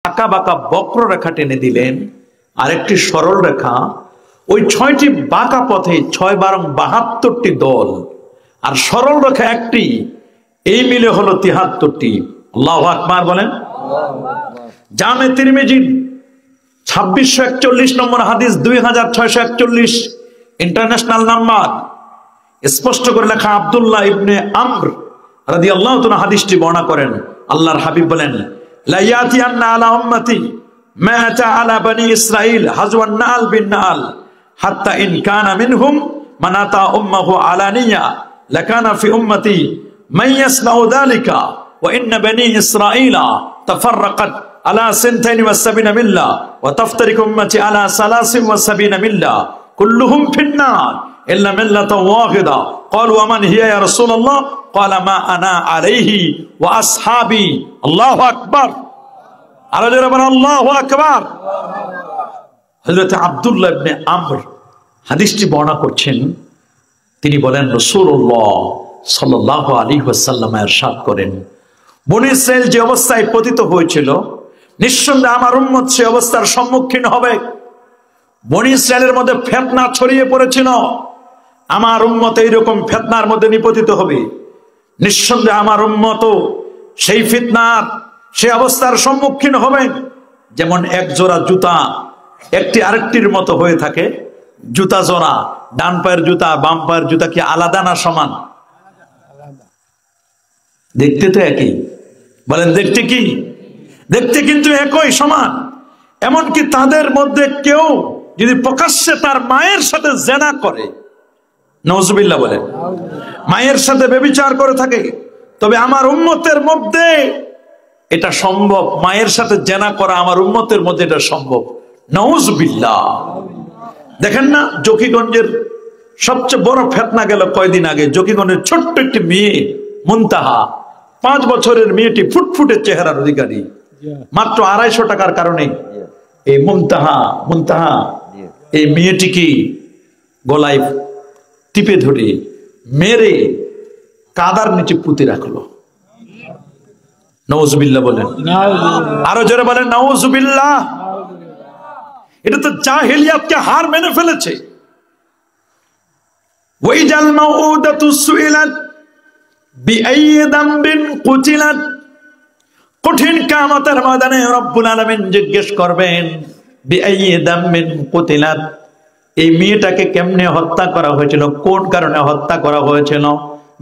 আঁকা বাঁকা বক্ররেখা টেনে দিলেন, আরেকটি সরল রেখা। ওই 6টি বাঁকা পথে 6 বারং 72টি দল, আর সরল রেখা একটি, এই মিলে হলো 73টি। আল্লাহু আকবার বলেন। জামে তিরমিজি 2641 নম্বর হাদিস, 2641 ইন্টারন্যাশনাল নাম্বার, স্পষ্ট করে লেখা। আব্দুল্লাহ ইবনে আমর রাদিয়াল্লাহু তাআলা হাদিসটি বর্ণনা করেন। আল্লাহর হাবিব বলেন, লা ইয়াতিয়ান্না আলা উম্মতি মা আতা আলা বনি ইসরাইল হাজওয়ান নাল বিন নাল হাত্তা ইন কানা মিনহুম মান আতা উম্মাহু আলানিয়া লাকানা ফি উম্মতি মান ইয়াসনাউ যালিকা ওয়া ইন্না বনি ইসরাইলা তাফাররাকাত على 72 ملة وتفترق أمتي على 73 ملة كلهم في النار إلا ملة واحدة قالوا ومن هي يا رسول الله قال ما أنا عليه وأصحابي الله أكبر على جربنا الله أكبر হযরত আব্দুল্লাহ ইবনে আমর হাদিসটি বর্ণনা করছেন। তিনি বলেন, রাসূলুল্লাহ সাল্লাল্লাহু আলাইহি ওয়াসাল্লাম ইরশাদ করেন, বনী ইসরাইল যে অবস্থায় পতিত হয়েছিল, নিঃসন্দেহে আমার উম্মত সে অবস্থার সম্মুখীন হবে। বনী ইসরায়েলের মধ্যে ফিতনা ছড়িয়ে পড়েছিল, আমার উম্মত এইরকম ফিতনার মধ্যে নিপতিত হবে। নিঃসন্দেহে আমার উম্মত সেই ফিতনার সে অবস্থার সম্মুখীন হবে। যেমন এক জোড়া জুতা একটি আরেকটির মতো হয়ে থাকে, জুতা জোড়া, ডান পায়ের জুতা বাম পায়ের জুতা কি আলাদা না সমান? দেখতে তো একই, বলেন দেখতে কি? দেখতে কিন্তু একই, সমান। এমনকি তাদের মধ্যে কেউ যদি প্রকাশ্যে তার মায়ের সাথে জেনা করে, নাউজুবিল্লাহ বলেন, মায়ের সাথে ব্যভিচার করে থাকে, তবে আমার উম্মতের মধ্যে এটা সম্ভব। মায়ের সাথে জেনা করা আমার উম্মতের মধ্যে এটা সম্ভব। নাউজুবিল্লাহ। দেখেন না, জকিগঞ্জের সবচেয়ে বড় ফিতনা গেল কয়দিন আগে। জকিগঞ্জের ছোট্ট একটি মেয়ে, মুনতাহা, 5 বছরের মেয়েটি, ফুটফুটে চেহারার অধিকারী, মাত্র 250 টাকার কারণে এই মুনতাহা এই মেয়েটিকে গলায় টিপে ধরে মেরে কাদার নিচে পুঁতে রাখলো। নাউজুবিল্লাহ বলেন, আরো জোরে বলেন নাউজুবিল্লাহ। এটা তো জাহেলিয়াতকে হার মেনে ফেলেছে। ওয়াইজাল মাউউদাতু সুইলাত বিআইয়ি যামবিন কুতিলাত, কঠিন কিয়ামতের ময়দানে রব্বুল আলামিন জিজ্ঞেস করবেন, বিআইয়ি যামবিন কুতিলাত, এই মেয়েটাকে কেমনে হত্যা করা হয়েছিল, কোন কারণে হত্যা করা হয়েছিল।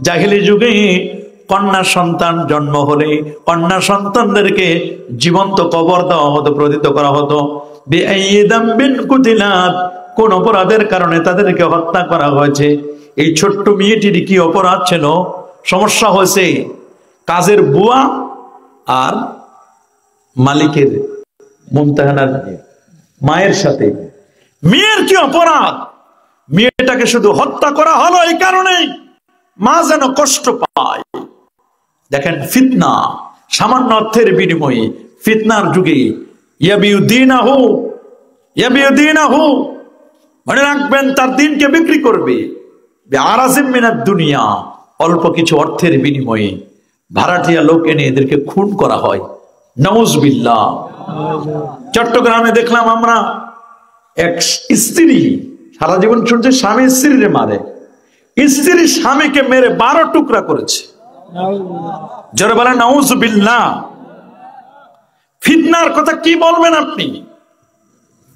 জাহেলি যুগে কন্যা সন্তান জন্ম হলে কন্যা সন্তানদেরকে জীবন্ত কবর দেওয়া হতো, প্রদীত করা হতো। বিআইয়ি যামবিন কুতিলাত, কোন অপরাধের কারণে তাদেরকে হত্যা করা হয়েছে। এই ছোট্ট মেয়েটির কি অপরাধ ছিল? সমস্যা হয়েছে কাজের বুয়া আর মালিকের, মুনতাহার মায়ের সাথে। মেয়ের কি অপরাধ? মেয়েটাকে শুধু হত্যা করা হলো এই কারণেই মা যেন কষ্ট পায়। দেখেন, ফিতনা সামান্য অর্থের বিনিময়ে, ফিতনার যুগে ইয়াবিউদ্দিনাহু মনে রাখবেন, তার দিনকে বিক্রি করবে বিআরাজিম মিনাদ দুনিয়া, অল্প কিছু অর্থের বিনিময়ে ভাড়াটিয়া লোক এনে এদেরকে খুন করা হয়। নাউজুবিল্লাহ। চট্টগ্রামে দেখলাম আমরা, এক স্ত্রী সারা জীবন শুনছে স্বামী স্ত্রীরে মারে, স্ত্রী স্বামীকে মেরে 12 টুকরা করেছে। যারা বলেন নাউজুবিল্লাহ। ফিতনার কথা কি বলবেন আপনি?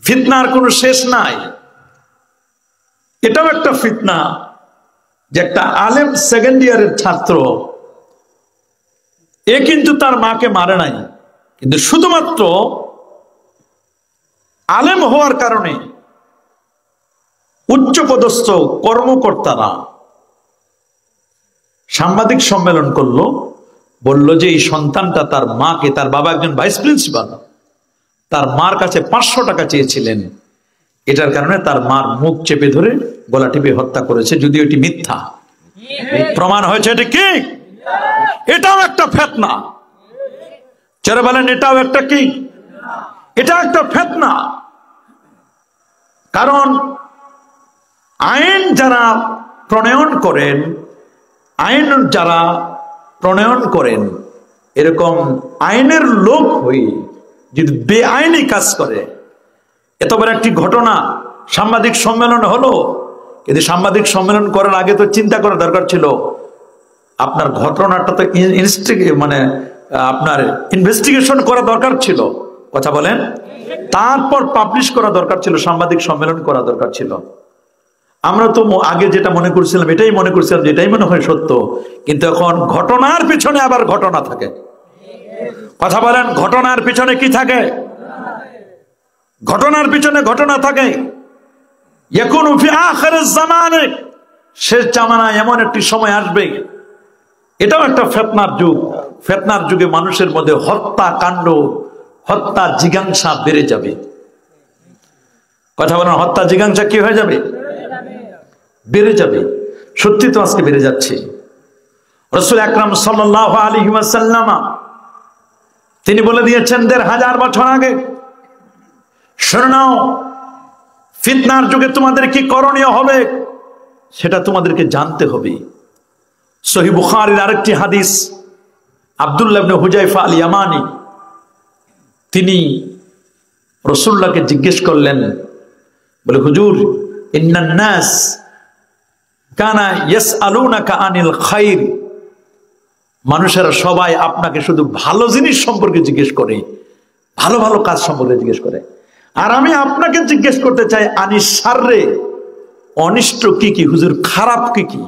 ফিতনার কোনো শেষ নাই। এটাও একটা ফিতনা যে একটা আলেম সেকেন্ড ইয়ারের ছাত্র, এ কিন্তু তার মাকে মারে নাই, কিন্তু শুধুমাত্র আলেম হওয়ার কারণে উচ্চপদস্থ কর্মকর্তারা সাংবাদিক সম্মেলন করলো, বলল যে এই সন্তানটা তার মাকে, তার বাবা একজন ভাইস প্রিন্সিপাল, তার মার কাছে 500 টাকা চেয়েছিলেন। এটার কারণে তার মার মুখ চেপে ধরে গলা টিপে হত্যা করেছে, যদিও এটি মিথ্যা। প্রমাণ হয়েছে এটি কি? এটাও একটা ফিতনা। যারা বলেন এটাও একটা কি? এটা একটা ফিতনা। কারণ আইন যারা প্রণয়ন করেন, এরকম আইনের লোক হয়ে যদি বেআইনি কাজ করে, এত বড় একটি ঘটনা সাংবাদিক সম্মেলন হলো, কিন্তু সাংবাদিক সম্মেলন করার আগে তো চিন্তা করা দরকার ছিল আপনার ঘটনাটা তো মানে আপনার ইনভেস্টিগেশন করা দরকার ছিল, কথা বলেন, তারপর পাবলিশ করা দরকার ছিল, সাংবাদিক সম্মেলন করা দরকার ছিল। আমরা তো আগে যেটা মনে করছিলাম এটাই মনে করছিলাম, যেটাই মনে হয় সত্য, কিন্তু এখন ঘটনার পিছনে আবার ঘটনা থাকে, কথা বলেন, ঘটনার পিছনে কি থাকে? ঘটনার পিছনে ঘটনা থাকে। ইয়াকুনু ফি আখিরিজ জামানে, শেষ জামানায় এমন একটি সময় আসবে, এটাও একটা ফিতনার যুগ, ফিতনার যুগে মানুষের মধ্যে হত্যাকাণ্ড, হত্যা জিজ্ঞাসা বেড়ে যাবে, কথা বলেন, হত্যা জিজ্ঞাসা কি হয়ে যাবে? বেড়ে যাবে। সত্যি তো আজকে বেড়ে যাচ্ছে। রাসূল আকরাম সাল্লাল্লাহু আলাইহি ওয়াসাল্লাম তিনি বলে দিয়েছেন ১৫০০ বছর আগে, শুনে নাও, ফিতনার যুগে তোমাদের কি করণীয় হবে সেটা তোমাদেরকে জানতে হবে। সহিহ বুখারীর আরেকটি হাদিস, আব্দুল্লাহ ইবনে হুযায়ফা আল ইয়ামানি তিনি রাসূলুল্লাহকে জিজ্ঞেস করলেন, বলে হুজুর, ইন্নান নাস কানা ইয়াসআলুনাকা আনিল খাইর, মানুষেরা সবাই আপনাকে শুধু ভালো জিনিস সম্পর্কে জিজ্ঞেস করে, ভালো ভালো কাজ সম্পর্কে জিজ্ঞেস করে, আর আমি আপনাকে জিজ্ঞেস করতে চাই আনিশ শাররে, অনিষ্ট কি কি হুজুর, খারাপ কি কি,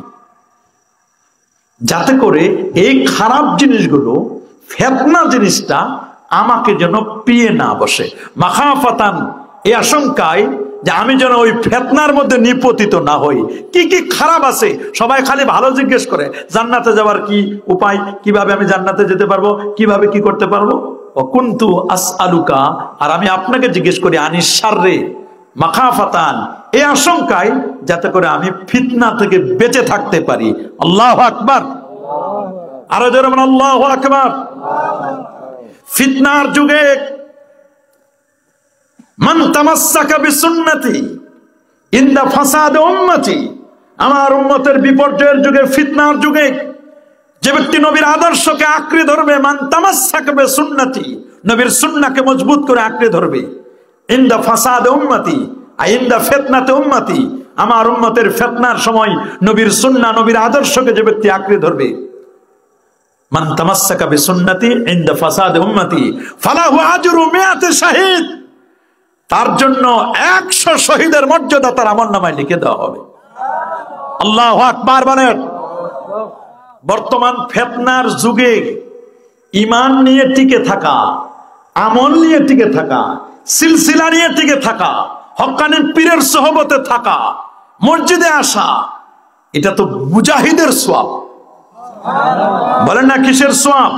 যাতে করে এই খারাপ জিনিসগুলো, ফিতনা জিনিসটা আমাকে যেন পিয়ে না বসে, মাখাফাতান, এই আশঙ্কায় যে আমি যেন ওই ফিতনার মধ্যে নিপতিত না হই। কি কি খারাপ আছে, সবাই খালি ভালো জিজ্ঞেস করে, জান্নাতে যাওয়ার কি উপায়, কিভাবে আমি জান্নাতে যেতে পারবো, কিভাবে কি করতে পারবো। কুনতু আসআলুকা, আর আমি আপনাকে জিজ্ঞেস করি আনিশ শাররে মাখাফাতান, এই আশঙ্কায় যাতে করে আমি ফিতনা থেকে বেঁচে থাকতে পারি। আল্লাহু আকবার, আরো জোরে বলেন আল্লাহু আকবার। ফিতনার যুগে মান তামাসসাকা বিসুন্নতি ইনদা ফাসাদ উম্মতি, আমার উম্মতের বিপর্যয়ের যুগে, ফিতনার যুগে যে ব্যক্তি নবীর আদর্শকে আঁকড়ে ধরবে, মান তামাসসাকা বিসুন্নতি, নবীর সুন্নাহকে মজবুত করে আঁকড়ে ধরবে, ইনদা ফাসাদ উম্মতি ইনদা ফিতনাতে উম্মতি, আমার উম্মতের ফিতনার সময় নবীর সুন্নাহ, নবীর আদর্শকে যে ব্যক্তি আঁকড়ে ধরবে, মান তামাসসাকা বিসুন্নতি ইনদা ফাসাদ উম্মতি ফালাহু আজরু মিআতি শাহীদ, তার জন্য 100 শহীদের মর্যাদা তার আমলনামায় লিখে দেওয়া হবে। আল্লাহু আকবার বলেন। বর্তমান ফিতনার যুগে ঈমান নিয়ে টিকে থাকা, আমল নিয়ে টিকে থাকা, সিলসিলা নিয়ে টিকে থাকা, হক্কানি পীরের সোহবতে থাকা, মসজিদে আসা, এটা তো মুজাহিদের সওয়াব। বলেন না কিসের সওয়াব?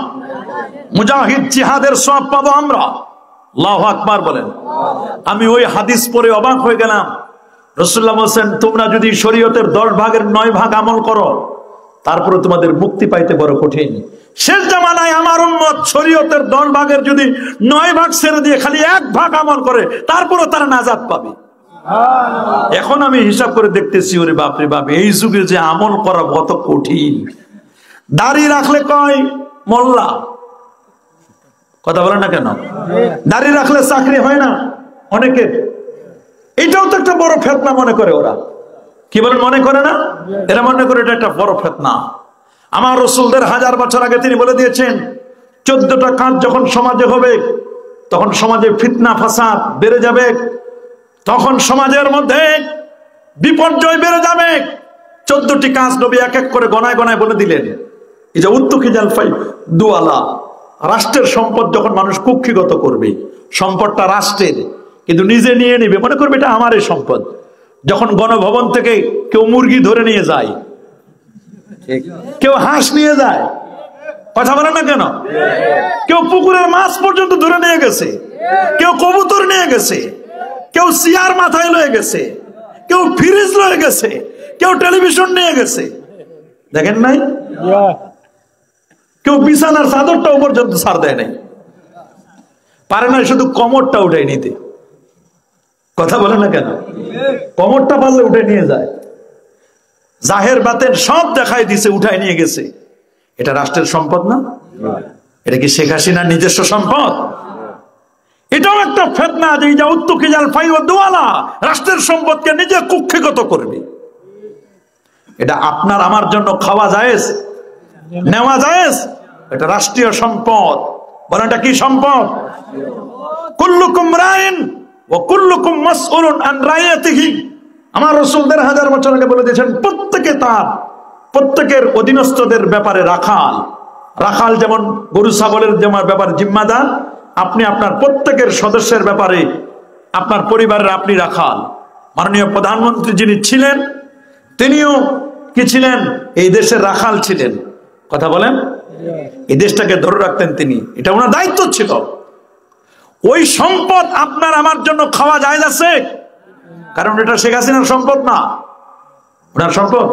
মুজাহিদ জিহাদের সওয়াব পাবো আমরা। আল্লাহু আকবার বলেন। আমি ওই হাদিস পড়ে অবাক হয়ে গেলাম। রাসূলুল্লাহ বলেন, তোমরা যদি শরীয়তের 10 ভাগের 9 ভাগ আমল করো, তারপরে তোমাদের মুক্তি পাইতে বড় কঠিন। শেষ জামানায় আমার উম্মত শরীয়তের 10 ভাগের যদি 9 ভাগ ছেড়ে দিয়ে খালি 1 ভাগ আমল করে, তারপরে তারা নাজাত পাবে। এখন আমি হিসাব করে দেখতেছি, ওরে বাপরে বাপ, এই যুগে যে আমল করা কত কঠিন। দাড়ি রাখলে কয় মোল্লা, কথা বলে না কেন? দাড়ি রাখলে চাকরি হয় না অনেকে, এটাও তো একটা বড় ফিতনা মনে করে ওরা। কি বলেন, মনে করে না? এরা মনে করে এটা একটা বড় ফিতনা। আমার রাসূলদের 1000 বছর আগে তিনি বলে দিয়েছেন, 14টা কাজ যখন সমাজে হবে, তখন সমাজে ফিতনা ফাসাদ বেড়ে যাবে, তখন সমাজের মধ্যে বিপর্যয় বেড়ে যাবে। 14টি কাজ নবী এক এক করে গণায় গণায় বলে দিলেন। এই যে উত্তুখিজাল ফাই দুয়ালা, রাষ্ট্রের সম্পদ যখন মানুষ কুক্ষিগত করবে, সম্পদটা রাষ্ট্রের কিন্তু নিজে নিয়ে নিবে, মনে করবে এটা আমারই সম্পদ। যখন গণভবন থেকে কেউ মুরগি ধরে নিয়ে যায়, কেউ হাঁস নিয়ে যায়, কথা বলে না কেন? কেউ পুকুরের মাছ পর্যন্ত ধরে নিয়ে গেছে, কেউ কবুতর নিয়ে গেছে, কেউ চেয়ার মাথায় লয়ে গেছে, কেউ ফ্রিজ লয়ে গেছে, কেউ টেলিভিশন নিয়ে গেছে, দেখেন নাই? কেউ বিছানার চাদরটাও পর্যন্ত ছাড় দেয় নাই, পারে না শুধু কমরটা উঠে নিতে, কথা বলে না কেন? কমরটা পারলে উঠে নিয়ে যায়, জাহের বাতেন সব দেখাই দিছে, উঠায় নিয়ে গেছে। এটা রাষ্ট্রের সম্পদ না? এটা কি শেখ হাসিনার নিজস্ব সম্পদ? এটাও একটা ফিতনা যে যা উত্তুকিজাল ফাইওয়া দুয়ালা রাষ্ট্রের সম্পদকে নিজে কুক্ষিগত করবে। এটা আপনার আমার জন্য খাওয়া জায়েজ, নেওয়া জায়েজ? এটা রাষ্ট্রীয় সম্পদ। বলেন এটা কি সম্পদ? কুল্লুকুম রাইন ওয়া কুল্লুকুম মাসউলুন আন রাইয়াতিহি। আমার রাসূল ১৫০০ বছর আগে বলে দিয়েছেন প্রত্যেকে তার প্রত্যেকের অধীনস্থদের ব্যাপারে রাখাল। রাখাল যেমন গরু ছাগলের যেমন ব্যাপারে জিম্মাদার, আপনি আপনার প্রত্যেকের সদস্যের ব্যাপারে আপনার পরিবারের আপনি রাখাল। মাননীয় প্রধানমন্ত্রী যিনি ছিলেন তিনিও কি ছিলেন? এই দেশের রাখাল ছিলেন। কথা বলেন, এই দেশটাকে ধরে রাখতেন তিনি, এটা ওনার দায়িত্ব ছিল। ওই সম্পদ আপনার আমার জন্য খাওয়া যায় আছে? কারণ এটা শেখ হাসিনার সম্পদ না, ওনার সম্পদ।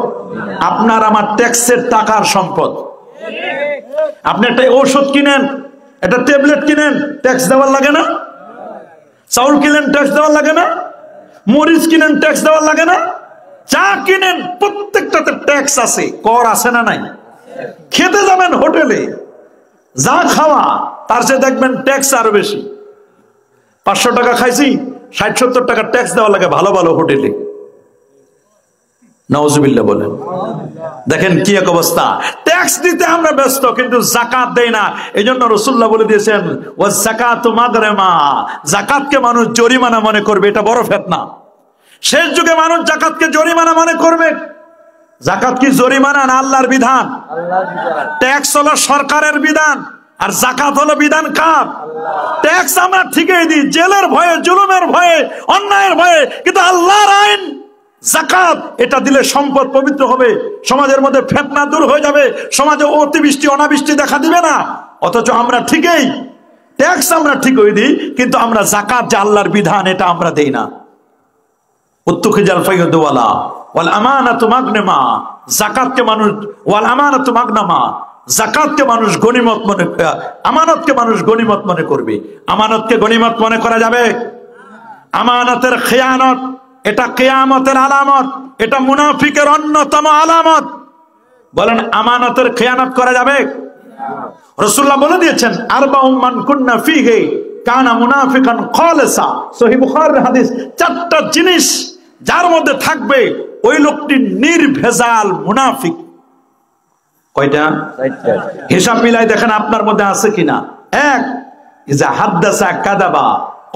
আপনার আমার ট্যাক্সের টাকার সম্পদ। আপনি একটা ঔষধ কিনেন, একটা ট্যাবলেট কিনেন, ট্যাক্স দেওয়ার লাগে না? চাউল কিনেন, ট্যাক্স দেওয়ার লাগে না? মরিচ কিনেন, ট্যাক্স দেওয়ার লাগে না? চা কিনেন, প্রত্যেকটাতে ট্যাক্স আছে, কর আছে না নাই? খেতে যাবেন হোটেলে, যা খাওয়া তার চেয়ে দেখবেন ট্যাক্স আরো বেশি। ৫০০ টাকা খাইছি, ৬০-৭০ টাকা ট্যাক্স দেওয়া লাগে ভালো ভালো হোটেলে। নাউজুবিল্লাহ বলেন। দেখেন কি এক অবস্থা। ট্যাক্স দিতে আমরা ব্যস্ত, কিন্তু যাকাত দেই না। এই জন্য রাসূলুল্লাহ বলে দিয়েছেন ওয়াজ যাকাতু মাগরামা, যাকাতকে মানুষ জরিমানা মনে করবে, এটা বড় ফিতনা। শেষ যুগে মানুষ যাকাতকে জরিমানা মনে করবে। যাকাত কি জরিমানা না আল্লাহর বিধান? ট্যাক্স হলো সরকারের বিধান, আর যাকাত হলো বিধান কার? ট্যাক্স আমরা ঠিকই দিই জেলের ভয়ে, জুলুমের ভয়ে, অন্যায়ের ভয়ে, কিন্তু আল্লাহর আইন যাকাত এটা দিলে সম্পদ পবিত্র হবে, সমাজের মধ্যে ফিতনা দূর হয়ে যাবে, সমাজে অতিবৃষ্টি অনাবৃষ্টি দেখা দিবে না। অথচ আমরা ঠিকই ট্যাক্স আমরা ঠিকই দিই, কিন্তু আমরা যাকাত যে আল্লাহর বিধান এটা আমরা দেই না। উত্তুখিজাল ফাইয়ুদ ওয়ালা ওয়াল আমানাতু মাগনামা, যাকাতকে মানুষ ওয়াল আমানাতু মাগনামা, যাকাতকে মানুষ গনিমত মনে, আমানতকে মানুষ গনিমত মনে করবে। আমানতকে গনিমত মনে করা যাবে? আমানতের খেয়ানত এটা কিয়ামতের আলামত, এটা মুনাফিকের অন্যতম আলামত। বলেন আমানতের খেয়ানত করা যাবে? রাসূলুল্লাহ বলে দিয়েছেন আরবাউম মান কুন্না ফীহি কানা মুনাফিকান খালিসা। সহিহ বুখারীর হাদিস, ৪টা জিনিস যার মধ্যে থাকবে ওই লোকটি নির্ভেজাল মুনাফিক। কয়টা? হিসাব মিলাই দেখেন আপনার মধ্যে আছে কিনা। এক, ইজা হাদ্দাসা কাযাবা,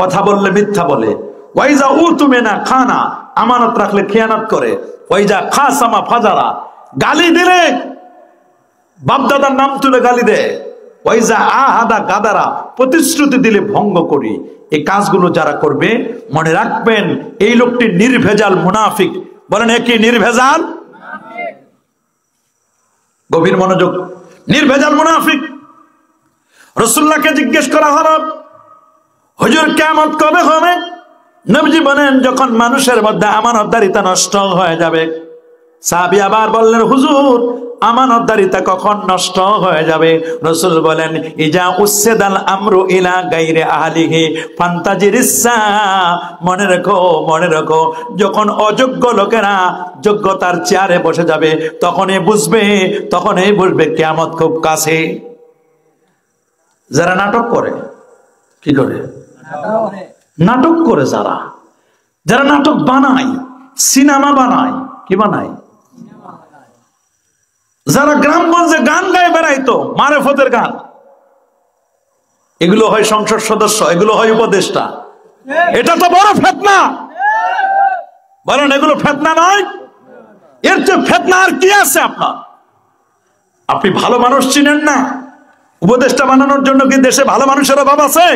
কথা বললে মিথ্যা বলে। ওয়াইজা উতুমিনা খানা, আমানত রাখলে খেয়ানত করে। ওয়াইজা খাসামা ফাজারা, গালি দিলে বাপদাদার নাম তুলে গালি দেয়। ওয়াইজা আহাদা গাদারা, প্রতিশ্রুতি দিলে ভঙ্গ করি। এই কাজগুলো যারা করবে মনে রাখবেন এই লোকটি নির্ভেজাল মুনাফিক। বলেন এ কি নির্ভেজাল? গভীর মনোযোগ। নির্ভেজাল মুনাফিক। রাসূলুল্লাহকে জিজ্ঞেস করা হলো হুজুর কিয়ামত কবে হবে? নবীজি বলেন যখন মানুষের মধ্যে আমানতদারিতা নষ্ট হয়ে যাবে। সাহাবী আবার বললেন হুজুর আমানতদারিতা কখন নষ্ট হয়ে যাবে? রাসূল বলেন ইজা উসসাদাল আমরু ইলা গায়রি আহলিহি ফান্তাজিরিসা, মনে রেখো যখন অযোগ্য লোকেরা যোগ্যতার চেয়ারে বসে যাবে তখনই বুঝবে কিয়ামত খুব কাছে। যারা নাটক করে, কি করে? নাটক করে। যারা নাটক বানায়, সিনেমা বানায়, কি বানায়? যারা গ্রামগঞ্জে গান গায়ে বেড়াইতো, মারেফতের গান, এগুলো হয় সংসদ সদস্য, এগুলো হয় উপদেষ্টা। এটা তো বড় ফিতনা। বলেন এগুলো ফিতনা নয়? এর চেয়ে ফিতনা আর কি আছে আপনার? আপনি ভালো মানুষ চিনেন না, উপদেষ্টা বানানোর জন্য কি দেশে ভালো মানুষের অভাব আছে?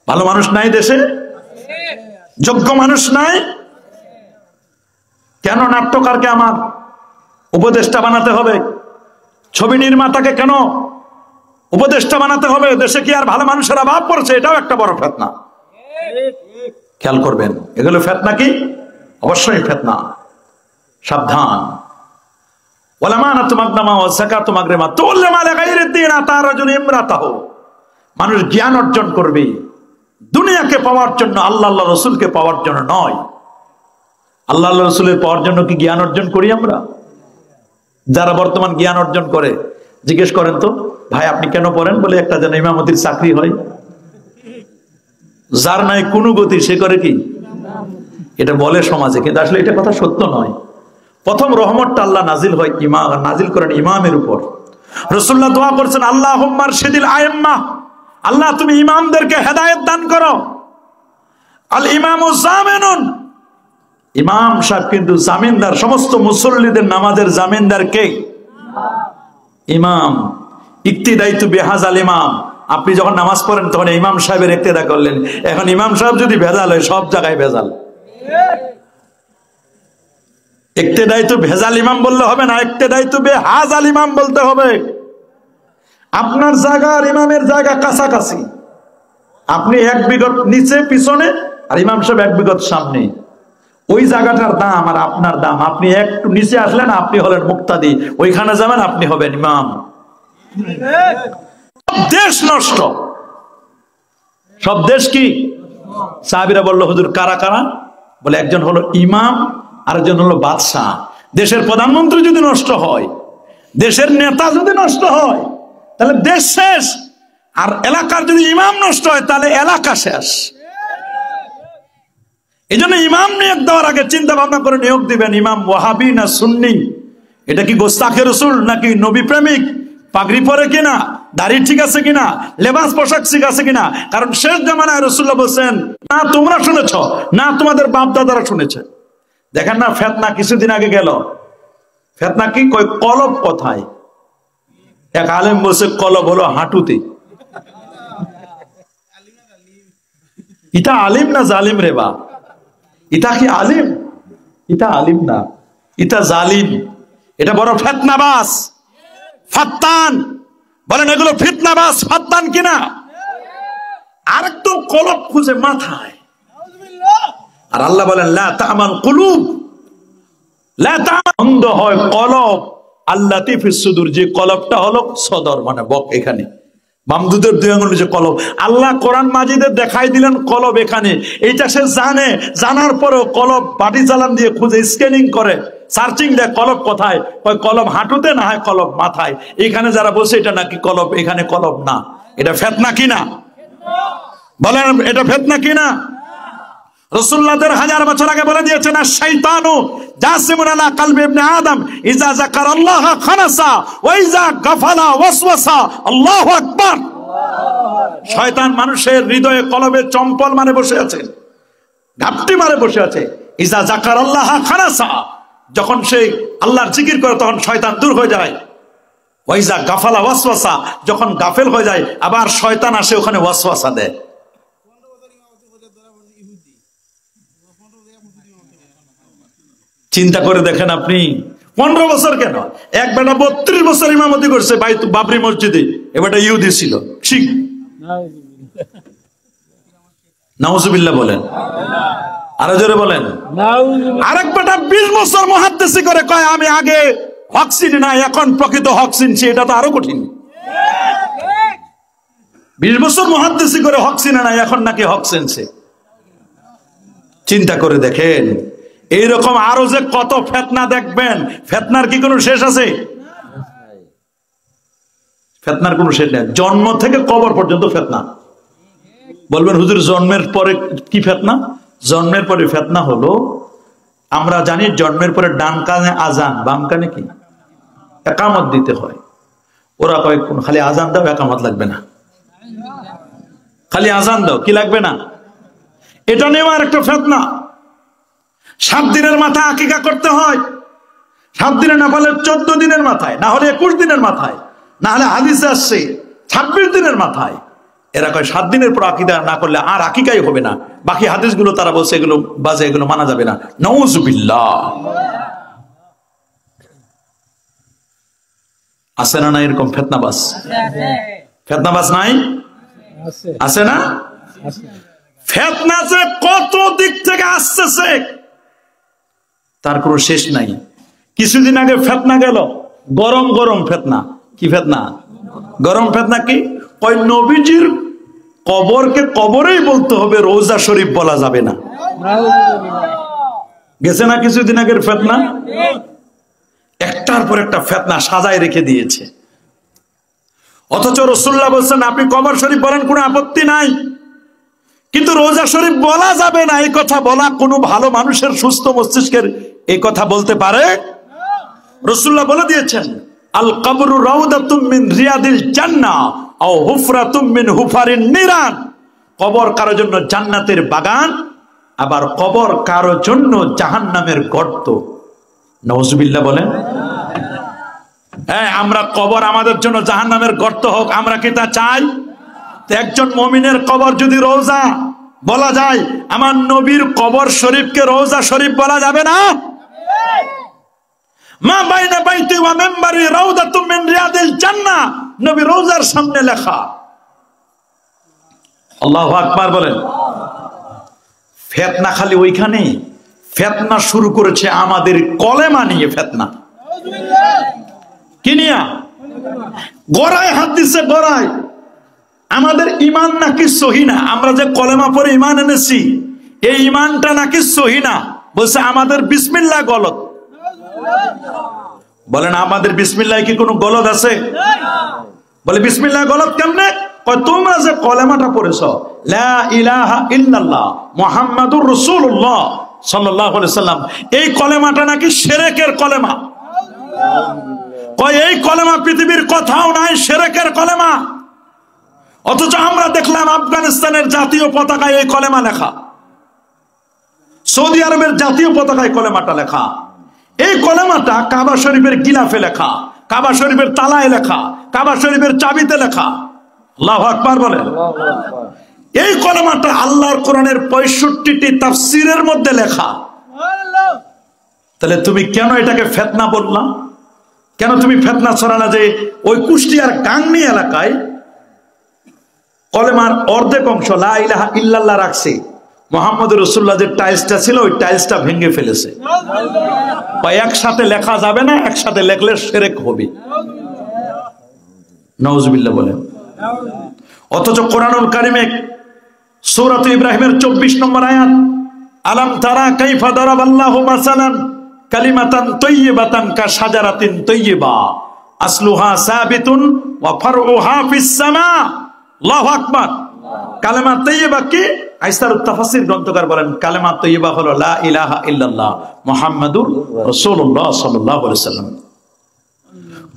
ভালো মানুষ নাই দেশে? যোগ্য মানুষ নাই? কেন নাট্যকারকে আমার উপদেষ্টা বানাতে হবে? ছবি নির্মাতাকে কেন উপদেষ্টা বানাতে হবে? দেশে কি আর ভালো মানুষের অভাব পড়ছে? এটাও একটা বড় ফিতনা। খেয়াল করবেন, এগুলো ফিতনা কি? অবশ্যই ফিতনা। সাবধান। ওয়াল আমানাতু মাগনামা ওয়াজ যাকাতু মাগরামা তুল্লামা লিগাইরিদ দীন আতা রাজুল ইমরাতাহু। মানুষ জ্ঞান অর্জন করবে দুনিয়াকে পাওয়ার জন্য, আল্লাহ রাসূলকে পাওয়ার জন্য নয়। আল্লাহ রাসূলের পাওয়ার জন্য কি জ্ঞান অর্জন করি আমরা? যারা বর্তমান জ্ঞান অর্জন করে জিজ্ঞেস করেন তো, ভাই আপনি কেন পড়েন? বলে একটা যেন ইমামতির চাকরি হয়, যার নাই কোনো গতি সে করে কি, এটা বলে সমাজে, কিন্তু আসলে এটা কথা সত্য নয়। প্রথম রহমতটা আল্লাহ নাজিল হয় নাজিল করেন ইমামের উপর। রাসূলুল্লাহ দোয়া করছেন, আল্লাহুম্মা আরশিদিল আইম্মা, আল্লাহ তুমি ইমামদেরকে হেদায়েত দান করো। আল ইমামু জামিনুন, ইমাম সাহেব কিন্তু জামিনদার, সমস্ত মুসল্লিদের নামাজের জামিনদার কে? ইমাম। ইক্তিদাইতু বিহাজাল ইমাম, আপনি যখন নামাজ পড়েন তখন ইমাম সাহেবের ইক্তেদা করলেন। এখন ইমাম সাহেব যদি ভেজাল হয়, সব জায়গায় ভেজাল। ইক্তেদাইতু ভেজাল ইমাম বললে হবে না, ইক্তেদাইতু বিহাজাল ইমাম বলতে হবে। আপনার জায়গা আর ইমামের জায়গা কাছাকাছি, আপনি এক বিগত নিচে পিছনে আর ইমাম সাহেব এক বিগত সামনে, ওই জায়গাটার দাম আর আপনার দাম। আপনি একটু নিচে আসলেন, আপনি হলেন মুক্তাদি, ওইখানে যাবেন আপনি হবেন ইমাম। দেশ নষ্ট, সব দেশ কি? সাহাবীরা বলল, হুজুর কারা কারা? বলে একজন হলো ইমাম, আরেকজন হলো বাদশাহ। দেশের প্রধানমন্ত্রী যদি নষ্ট হয়, দেশের নেতা যদি নষ্ট হয়, তাহলে দেশ শেষ। আর এলাকার যদি ইমাম নষ্ট হয়, তাহলে এলাকা শেষ। এই জন্য ইমাম নিয়োগ দেওয়ার আগে চিন্তা ভাবনা করে নিয়োগ দিবেন, ইমাম ওয়াহাবি না সুন্নি, এটা কি গোস্তাখে রসুল নাকি নবী প্রেমিক, পাগড়ি পরে কিনা, দাড়ি ঠিক আছে কিনা, লেবাস পোশাক ঠিক আছে কিনা। কারণ শেষ জামানায় রাসূলুল্লাহ বলছেন, না তোমরা শুনেছ, না তোমাদের বাপ দাদারা শুনেছে। দেখেন না ফেতনা কিছুদিন আগে গেল, ফেতনা কি কই, কলব কোথায়? এক আলেম বলছে কলব হলো হাঁটুতে। ইটা আলিম না জালিম রে বা? ইটা কি আলিম? ইটা আলিম না, ইটা জালিম। এটা বড় ফিতনাবাজ, ফাত্তান। বলেন এগুলো ফিতনাবাজ ফাত্তান কিনা? আরেকটু কলব খুঁজে মাথায়। আর আল্লাহ বলেন লা তা'মান কুলুব, লা তা'মান, অন্ধ হয় কলব, আল্লাতী ফিস সুদূর, যে কলবটা হলো সদর মানে বক, এখানে বামদুদের দুই আঙ্গুল যে কলব। আল্লাহ কোরআন মাজিদে দেখাই দিলেন কলব এখানে। এইটা সে জানে, জানার পরেও কলব বাটি চালান দিয়ে খুঁজে স্ক্যানিং করে, সার্চিং দেয় কলব কোথায়। ওই কলব হাঁটুতে, না হয় কলব মাথায়। এখানে যারা বসে এটা নাকি কলব, এখানে কলব না। এটা ফিতনা কিনা? বলেন এটা ফিতনা কিনা? রাসূলুল্লাহদের 1000 বছর আগে বলে দিয়েছেন, আশ-শাইতানু জাসিমুন আলা কলবি ইবনে আদম ইজা যাকারাল্লাহ খানাসা ওয়া ইজা গাফালা ওয়াসওয়াসা। আল্লাহু আকবার। শয়তান মানুষের হৃদয়ে কলবে চম্পল মারে বসে আছে, ঘাপটি মারে বসে আছে। ইজা যাকারাল্লাহ খানাসা, যখন সে আল্লাহর জিকির করে তখন শয়তান দূর হয়ে যায়। ওয়া ইজা গাফালা ওয়াসওয়াসা, যখন গাফেল হয়ে যায় আবার শয়তান আসে ওখানে ওয়াসওয়াসা দেয়। চিন্তা করে দেখেন আপনি, 15 বছর কেন, এক বেটা 32 বছর ইমামতি করছে বাবরি মসজিদে, এবারটা ইহুদি ছিল। ঠিক নাউজুবিল্লাহ বলেন, আরো জোরে বলেন। আরেক বেটা 20 বছর মুহাদ্দিসি করে কয় আমি আগে হক চিনি না, এখন প্রকৃত হক চিনছি। এটা তো আরো কঠিন। 20 বছর মুহাদ্দিসি করে হক চিনে না, এখন নাকি হক চিনছে। চিন্তা করে দেখেন, এইরকম আরো যে কত ফিতনা দেখবেন। ফিতনার কি কোনো শেষ আছে? ফিতনার কোনো শেষ নেই। জন্ম থেকে কবর পর্যন্ত ফিতনা। বলবেন হুজুর জন্মের পরে কি ফিতনা? জন্মের পরে ফিতনা হলো, আমরা জানি জন্মের পরে ডান কানে আজান, বাম কানে কি ইকামত দিতে হয়। ওরা কয় খালি আজান দাও, ইকামত লাগবে না। খালি আজান দাও, কি লাগবে না? এটা নিয়েও আরেকটা ফিতনা। 7 দিনের মাথায় আকিকা করতে হয়। 7 দিনে না বলে 14 দিনের মাথায়, না হলে 21 দিনের মাথায়, না হলে হাদিসে আসছে 26 দিনের মাথায়। এরা কয় 7 দিনের পর আকিকা না করলে আর আকিকাই হবে না। বাকি হাদিসগুলো তারা বলছে এগুলো বাজে, এগুলো মানা যাবে না। নাউজুবিল্লাহ। আছে না এরকম ফিতনাবাজ? ফিতনাবাজ নাই? আছে না? ফিতনা যে কত দিক থেকে আসছে তার কোনো শেষ নাই। কিছুদিন আগে ফিতনা গেল, গরম গরম ফিতনা। কি ফিতনা? গরম ফিতনা কি? ওই নবীজির কবরকে কবরেই বলতে হবে, রওজা শরীফ বলা যাবে না। গেছে না কিছুদিন আগের ফিতনা? একটার পর একটা ফিতনা সাজায় রেখে দিয়েছে। অথচ রাসূলুল্লাহ বলছেন আপনি কবর শরীফ বলেন, কোনো আপত্তি নাই, কিন্তু রোজা শরীফ বলা যাবে না, এই কথা বলা কোনো ভালো মানুষের সুস্থ মস্তিষ্কের এই কথা বলতে পারে? রাসূলুল্লাহ বলে দিয়েছেন, আল কবরু রাউদাতুম মিন রিয়াদিল জান্নাহ আও হুফরাতুম মিন হুফারিন নিরান। কবর কারো জন্য জান্নাতের বাগান, আবার কবর কারো জন্য জাহান্নামের গর্ত। নাউজুবিল্লাহ বলেন। হ্যাঁ, আমরা কবর আমাদের জন্য জাহান্নামের গর্ত হোক, আমরা কি তা চাই? একজন মুমিনের কবর যদি রওজা বলা যায়, আমার নবীর কবর শরীফকে রওজা শরীফ বলা যাবে না? মা বাইনা বাইতি ওয়া মিম্বারি রাউদাতুম মিন রিয়াদিল জান্নাহ, নবী রওজার সামনে লেখা। আল্লাহু আকবার বলেন। ফিতনা খালি ওইখানে, ফিতনা শুরু করেছে আমাদের কলেমা নিয়ে। ফিতনা কি নিয়ে? গড়ায় হাত দিচ্ছে, গড়ায়। আমাদের ইমান নাকি সহি না, আমরা যে কলেমা পরে ইমান এনেছি এই ইমানটা নাকি সহি না, বলছে আমাদের বিসমিল্লাহ গলত। বলেন আমাদের বিসমিল্লাহ কি কোনো গলত আছে? বলে বিসমিল্লাহ গলত কেমনে? তোমরা যে কলেমাটা পড়েছ লা ইলাহা ইল্লাল্লাহ মুহাম্মাদুর রাসূলুল্লাহ সাল্লাল্লাহু আলাইহি সাল্লাম, এই কলেমাটা নাকি শিরকের কলেমা। এই কলেমা পৃথিবীর কোথাও নাই, শিরকের কলেমা। অথচ আমরা দেখলাম আফগানিস্তানের জাতীয় পতাকায় এই কলেমা লেখা, সৌদি আরবের জাতীয় পতাকায় কলেমাটা লেখা। এই কলেমাটা কাবা শরীফের গিলাফে লেখা, কাবা শরীফের তালায় লেখা, কাবা শরীফের চাবিতে লেখা। আল্লাহু আকবার বলেন। এই কলেমাটা আল্লাহর কোরআনের 65টি তাফসীরের মধ্যে লেখা। তাহলে তুমি কেন এটাকে ফিতনা বললা? কেন তুমি ফিতনা ছড়ালা যে ওই কুষ্টিয়ার গাংনী এলাকায় কলেমার অর্ধেক অংশ লা ইলাহা ইল্লাল্লাহ রাখছে, মুহাম্মদুর রাসূলুল্লাহ যে টাইলসটা ছিল ওই টাইলসটা ভেঙে ফেলেছে। একসাথে লেখা যাবে না, একসাথে লেখলে শিরক হবে। নাউজুবিল্লাহ বলেন। অথচ কোরআনুল কারিমে সূরা ইব্রাহিমের 24 নম্বর আয়াত, আলাম তারা কাইফা দারাবাল্লাহু মাসালান কালিমাতান তাইয়্যিবাতান কাশাজারাতিন তাইয়্যিবা আসলুহা সাবিতুন ওয়া ফারউহা ফিস সামা। আল্লাহু আকবার। কালেমা তাইয়্যিবা কি? আইসারুত তাফসীর গ্রন্থকার বলেন কালেমা তাইয়্যিবা হলো লা ইলাহা ইল্লাল্লাহ মুহাম্মাদুর রাসূলুল্লাহ সাল্লাল্লাহু আলাইহি সাল্লাম।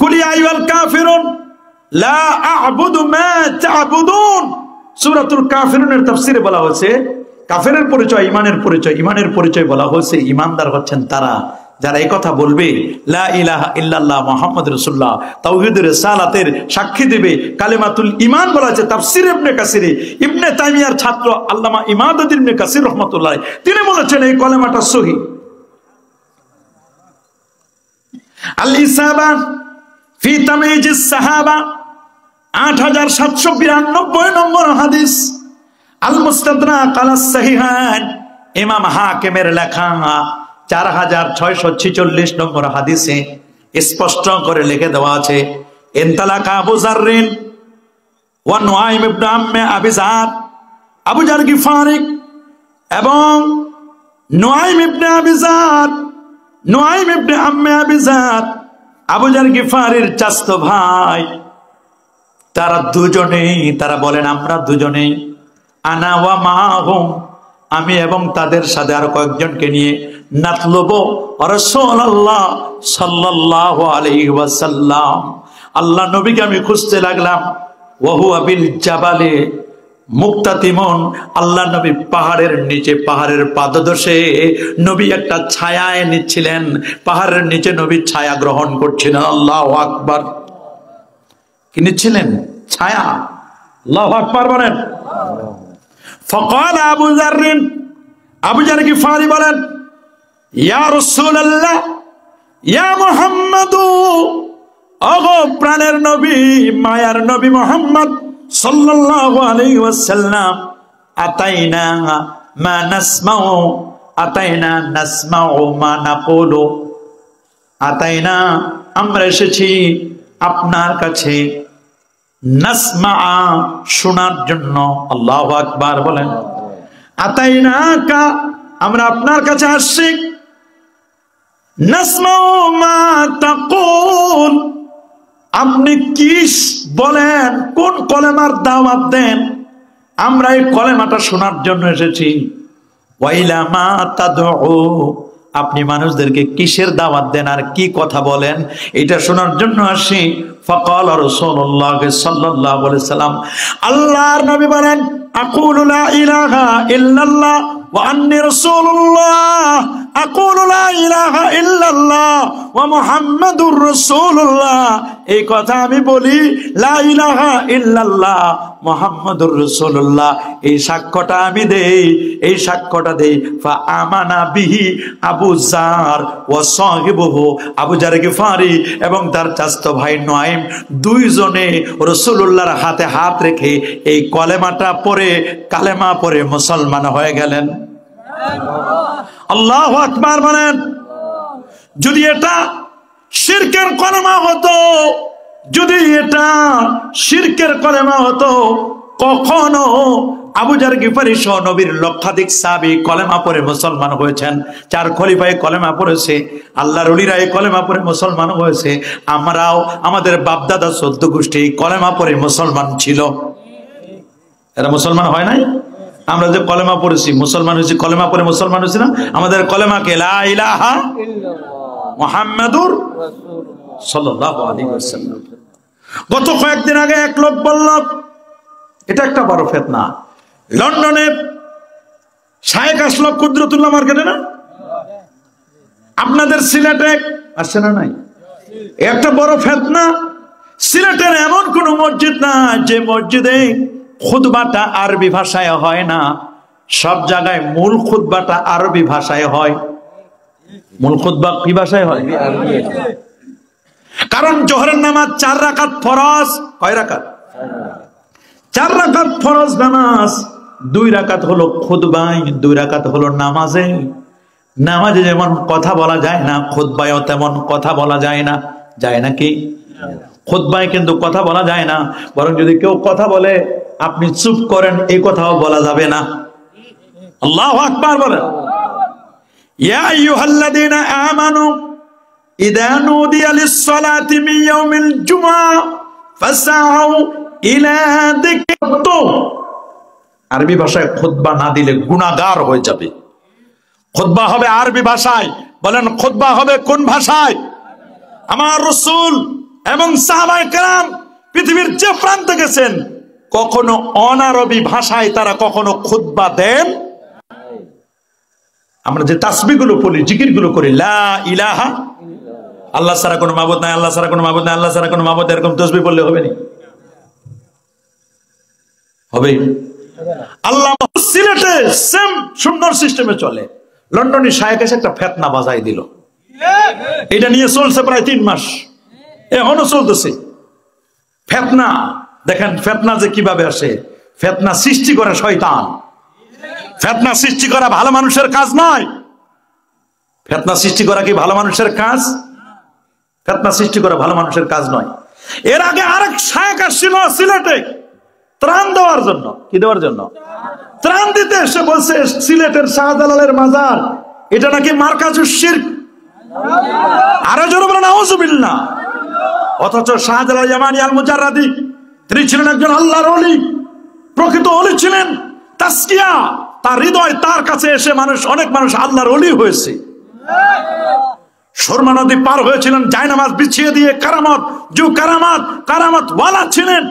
কুল ইয়া আইয়ুহাল কাফিরুন লা আ'বুদু মা তা'বুদুন। সূরাতুল কাফিরুনের তাফসীরে বলা হয়েছে কাফেরের পরিচয় ইমানের পরিচয়, ইমানের পরিচয় বলা হয়েছে ইমানদার হচ্ছেন তারা যারা এই কথা বলবে লা ইলাহা ইল্লাল্লাহ মুহাম্মাদুর রাসূলুল্লাহ, তাওহীদের রিসালাতের সাক্ষী দেবে। কালিমাতুল ঈমান বলা আছে তাফসীর ইবনে কাসিরে। ইবনে তাইমিয়ার ছাত্র আল্লামা ইমাদুদ্দিন ইবনে কাসির রাহমাতুল্লাহ তিনি বলেছেন এই কলেমাটা সহিহ। আল ইসাবা ফি তাময়িজিস সাহাবা 8792 নম্বর হাদিস। আল মুস্তাদরাক আলাস সাহিহান ইমাম হাকিমের লেখা 4646 নম্বর হাদিসে স্পষ্ট করে লিখে দেওয়া আছে, ইনতালাকা আবু যাররিন ওয়া নুআইম ইবনে আম্মে আবি যার, আবু যার গিফারি এবং নুআইম ইবনে আবি যার, নুআইম ইবনে আম্মে আবি যার আবু যার গিফারির চাচতো ভাই, তারা দুজনেই তারা বলেন আমরা দুজনেই আনা ওয়া মাহুম, আমি এবং তাদের সাথে আরো কয়েকজনকে নিয়ে নাতলুবু রাসূলুল্লাহ সাল্লাল্লাহু আলাইহি ওয়াসাল্লাম, আল্লাহ নবীকে আমি খুঁজতে লাগলাম। ওয়া হুয়া বিল জাবালে মুক্তাতিমুন, আল্লাহ নবী পাহাড়ের নিচে, পাহাড়ের পাদদেশে নবী একটা ছায়ায় নিচ্ছিলেন, পাহাড়ের নিচে নবী ছায়া গ্রহণ করছিলেন। আল্লাহু আকবার। কি নিচ্ছিলেন? ছায়া। আল্লাহু আকবার বলেন। فقال আবু যাররিন, আবু যার গিফারি বলেন, ইয়া রাসূলুল্লাহ ইয়া মুহাম্মাদু, ওগো প্রাণের নবী মায়ার নবী মুহাম্মদ সাল্লাল্লাহু আলাইহি ওয়াসাল্লাম, আতাইনা মা নাসমাউ, আতাইনা নাসমাউ মা নাকুলু, আতাইনা আমরা এসেছি আপনার কাছে নাসমা শোনার জন্য। আল্লাহু আকবার বলেন। আতাইনাকা আমরা আপনার কাছে আসছি, নাসমাউ মা তাকুল আপনি কি বলেন, কোন কলেমার দাওয়াত দেন। আমরা এই কলেমাটা শোনার জন্য এসেছি। ওয়াইলা মা তাদউ, আপনি মানুষদেরকে কিসের দাওয়াত দেন আর কি কথা বলেন এটা শোনার জন্য আসি। ফাকাল রাসূলুল্লাহ সাল্লাল্লাহু আলাইহি সাল্লাম, আল্লাহর নবী বলেন, আকুলু লা ইলাহা ইল্লাল্লাহ ওয়া আন্নী রাসূলুল্লাহ, আকুলু লা ইলাহা ইল্লাল্লাহ ওয়া মুহাম্মাদুর রাসূলুল্লাহ, এই কথা আমি বলি, লা ইলাহা ইল্লাল্লাহ মুহাম্মাদুর রাসূলুল্লাহ, এই সাক্ষ্যটা আমি দেই, এই সাক্ষ্যটা দেই। ফা আমানা বিহি আবু জার ওয়া সাহিবুহু, আবু জার গিফারি এবং তার চাচতো ভাই নুআইম, দুইজনে রাসূলুল্লাহর হাতে হাত রেখে এই কলেমাটা পড়ে, কালেমা পড়ে মুসলমান হয়ে গেলেন। আল্লাহু আকবার বলেন। যদি এটা শিরকের কলেমা হতো, যদি এটা শিরকের কলেমা হতো, কখনো আবু জার গিফারি সহ নবীর লক্ষাধিক সাহাবী কলেমা পড়ে মুসলমান হয়েছেন। 4 খলিফায়ে কলেমা পড়েছে, আল্লাহর ওলিরা এই কলেমা পড়ে মুসলমান হয়েছে। আমরাও আমাদের বাপদাদা 14 গোষ্ঠী কলেমা পড়ে মুসলমান ছিল। এরা মুসলমান হয় নাই? আমরা যে কলেমা পড়েছি মুসলমান হয়েছি, কলেমা পড়ে মুসলমান হয়েছি না? আমাদের কলেমাকে লা ইলাহা মুহাম্মাদুর সাল্লাল্লাহু আলাইহি ওয়াসাল্লাম। গত কয়েকদিন আগে এক লোক বলল, এটা একটা বড় ফিতনা, লন্ডনে শায়েখ আশরাফ কুদরতুল্লাহ মার্কেটে না, আপনাদের সিলেটে আসছে না? নাই? একটা বড় ফিতনা। সিলেটের এমন কোন মসজিদ না যে মসজিদে খুতবাটা আরবি ভাষায় হয় না। সব জায়গায় মূল খুতবাটা আরবি ভাষায় হয়। মূল খুতবা কি ভাষায় হয়? কারণ জোহরের নামাজ 4 রাকাত ফরজ। কয় রাকাত? 4 রাকাত ফরজ নামাজ, 2 রাকাত হলো খুতবায়, 2 রাকাত হলো নামাজে। নামাজে যেমন কথা বলা যায় না, খুতবায়ও তেমন কথা বলা যায় না। যায় নাকি? খুতবায় কিন্তু কথা বলা যায় না, বরং যদি কেউ কথা বলে আপনি চুপ করেন, এই কথাও বলা যাবে না। আল্লাহু আকবার বলেন। ইয়া আইয়ুহাল্লাযীনা আমানু ইযা নুদিয়া লিস-সালাতি মিন ইয়াউমিল জুমআহ ফাসআউ ইলা যিকরিল্লাহ। আরবি ভাষায় খুতবা না দিলে গুনাহগার হয়ে যাবে। খুতবা হবে আরবি ভাষায়। বলেন খুতবা হবে কোন ভাষায়? আমার রাসূল এবং সাহাবায়ে কেরাম পৃথিবীর যে প্রান্তে গেছেন, কখনো অনারবি ভাষায় তারা কখনো খুতবা দেন। আমরা যে তাসবিহগুলো পড়ি, জিকিরগুলো করি, লা ইলাহা, আল্লাহ ছাড়া কোনো মাবুদ নাই, আল্লাহ ছাড়া কোনো মাবুদ নাই, আল্লাহ ছাড়া কোনো মাবুদ, এরকম তাসবিহ পড়লে হবে না? হবে? আল্লাহ সিলেটে সেম সুন্দর সিস্টেমে চলে। লন্ডনে শায়েখ এসে একটা ফিতনা বাজাই দিল। এটা নিয়ে চলছে প্রায় 3 মাস, এখনো চলতেছে ফিতনা। দেখেন ফিতনা যে কিভাবে আসে। ফিতনা সৃষ্টি করে শয়তান। ফিতনা সৃষ্টি করা ভালো মানুষের কাজ নয়। ফিতনা সৃষ্টি করা কি ভালো মানুষের কাজ? ফিতনা সৃষ্টি করা ভালো মানুষের কাজ নয়। এর আগে আরেক শায়েখ আসছিল সিলেটে ত্রাণ দেওয়ার জন্য। কি দেওয়ার জন্য? ত্রাণ দিতে এসে বলছে সিলেটের শাহজালালের মাজার এটা নাকি মারকাজুশ শিরক। আরো জোরে বলেন নাউজুবিল্লাহ। অথচ শাহজালাল ইয়ামানি আল মুজাররাদি তিনি ছিলেন একজন আল্লাহর ওলি, প্রকৃত ওলি ছিলেন। তাসকিয়া, তার হৃদয়, তার কাছে এসে অনেক মানুষ আল্লাহর ওলি হয়েছে। সুরমা নদী পার হয়েছিলেন জায়নামাজ বিছিয়ে দিয়ে। কারামত কারামত ওয়ালা ছিলেন।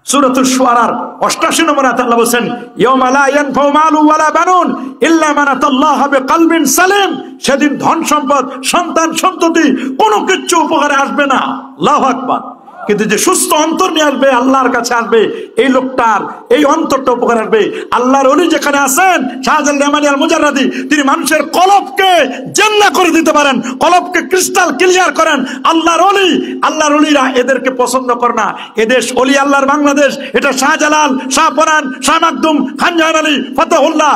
সূরাতুশ শুআরার ৮৮ নম্বর আয়াতে আল্লাহ বলেন, ইয়াউমা লা ইয়ানফাউ মালু ওয়ালা বানুন ইল্লা মান আতাল্লাহ বিকলবিন সালিম। সেদিন ধন সম্পদ, সন্তান সন্ততি কোনো কিছু উপকারে আসবে না। আল্লাহু আকবার। কিন্তু যে সুস্থ অন্তর নিয়ে আসবে, আল্লাহর কাছে আসবে, এই লোকটার এই অন্তরটা উপকার আসবে। আল্লাহর ওলি যেখানে আছেন, শাহজালাল ইয়ামানি আল মুজাররাদি, তিনি মানুষের কলবকে জান্নাত করে দিতে পারেন, কলবকে ক্রিস্টাল ক্লিয়ার করেন। আল্লাহর ওলি, আল্লাহর ওলিরা এদেরকে পছন্দ করে না। এদেশ ওলি আল্লাহর বাংলাদেশ। এটা শাহজালাল, শাহপরান, শাহ মাকদুম, খান জাহান আলী, ফতেহুল্লাহ,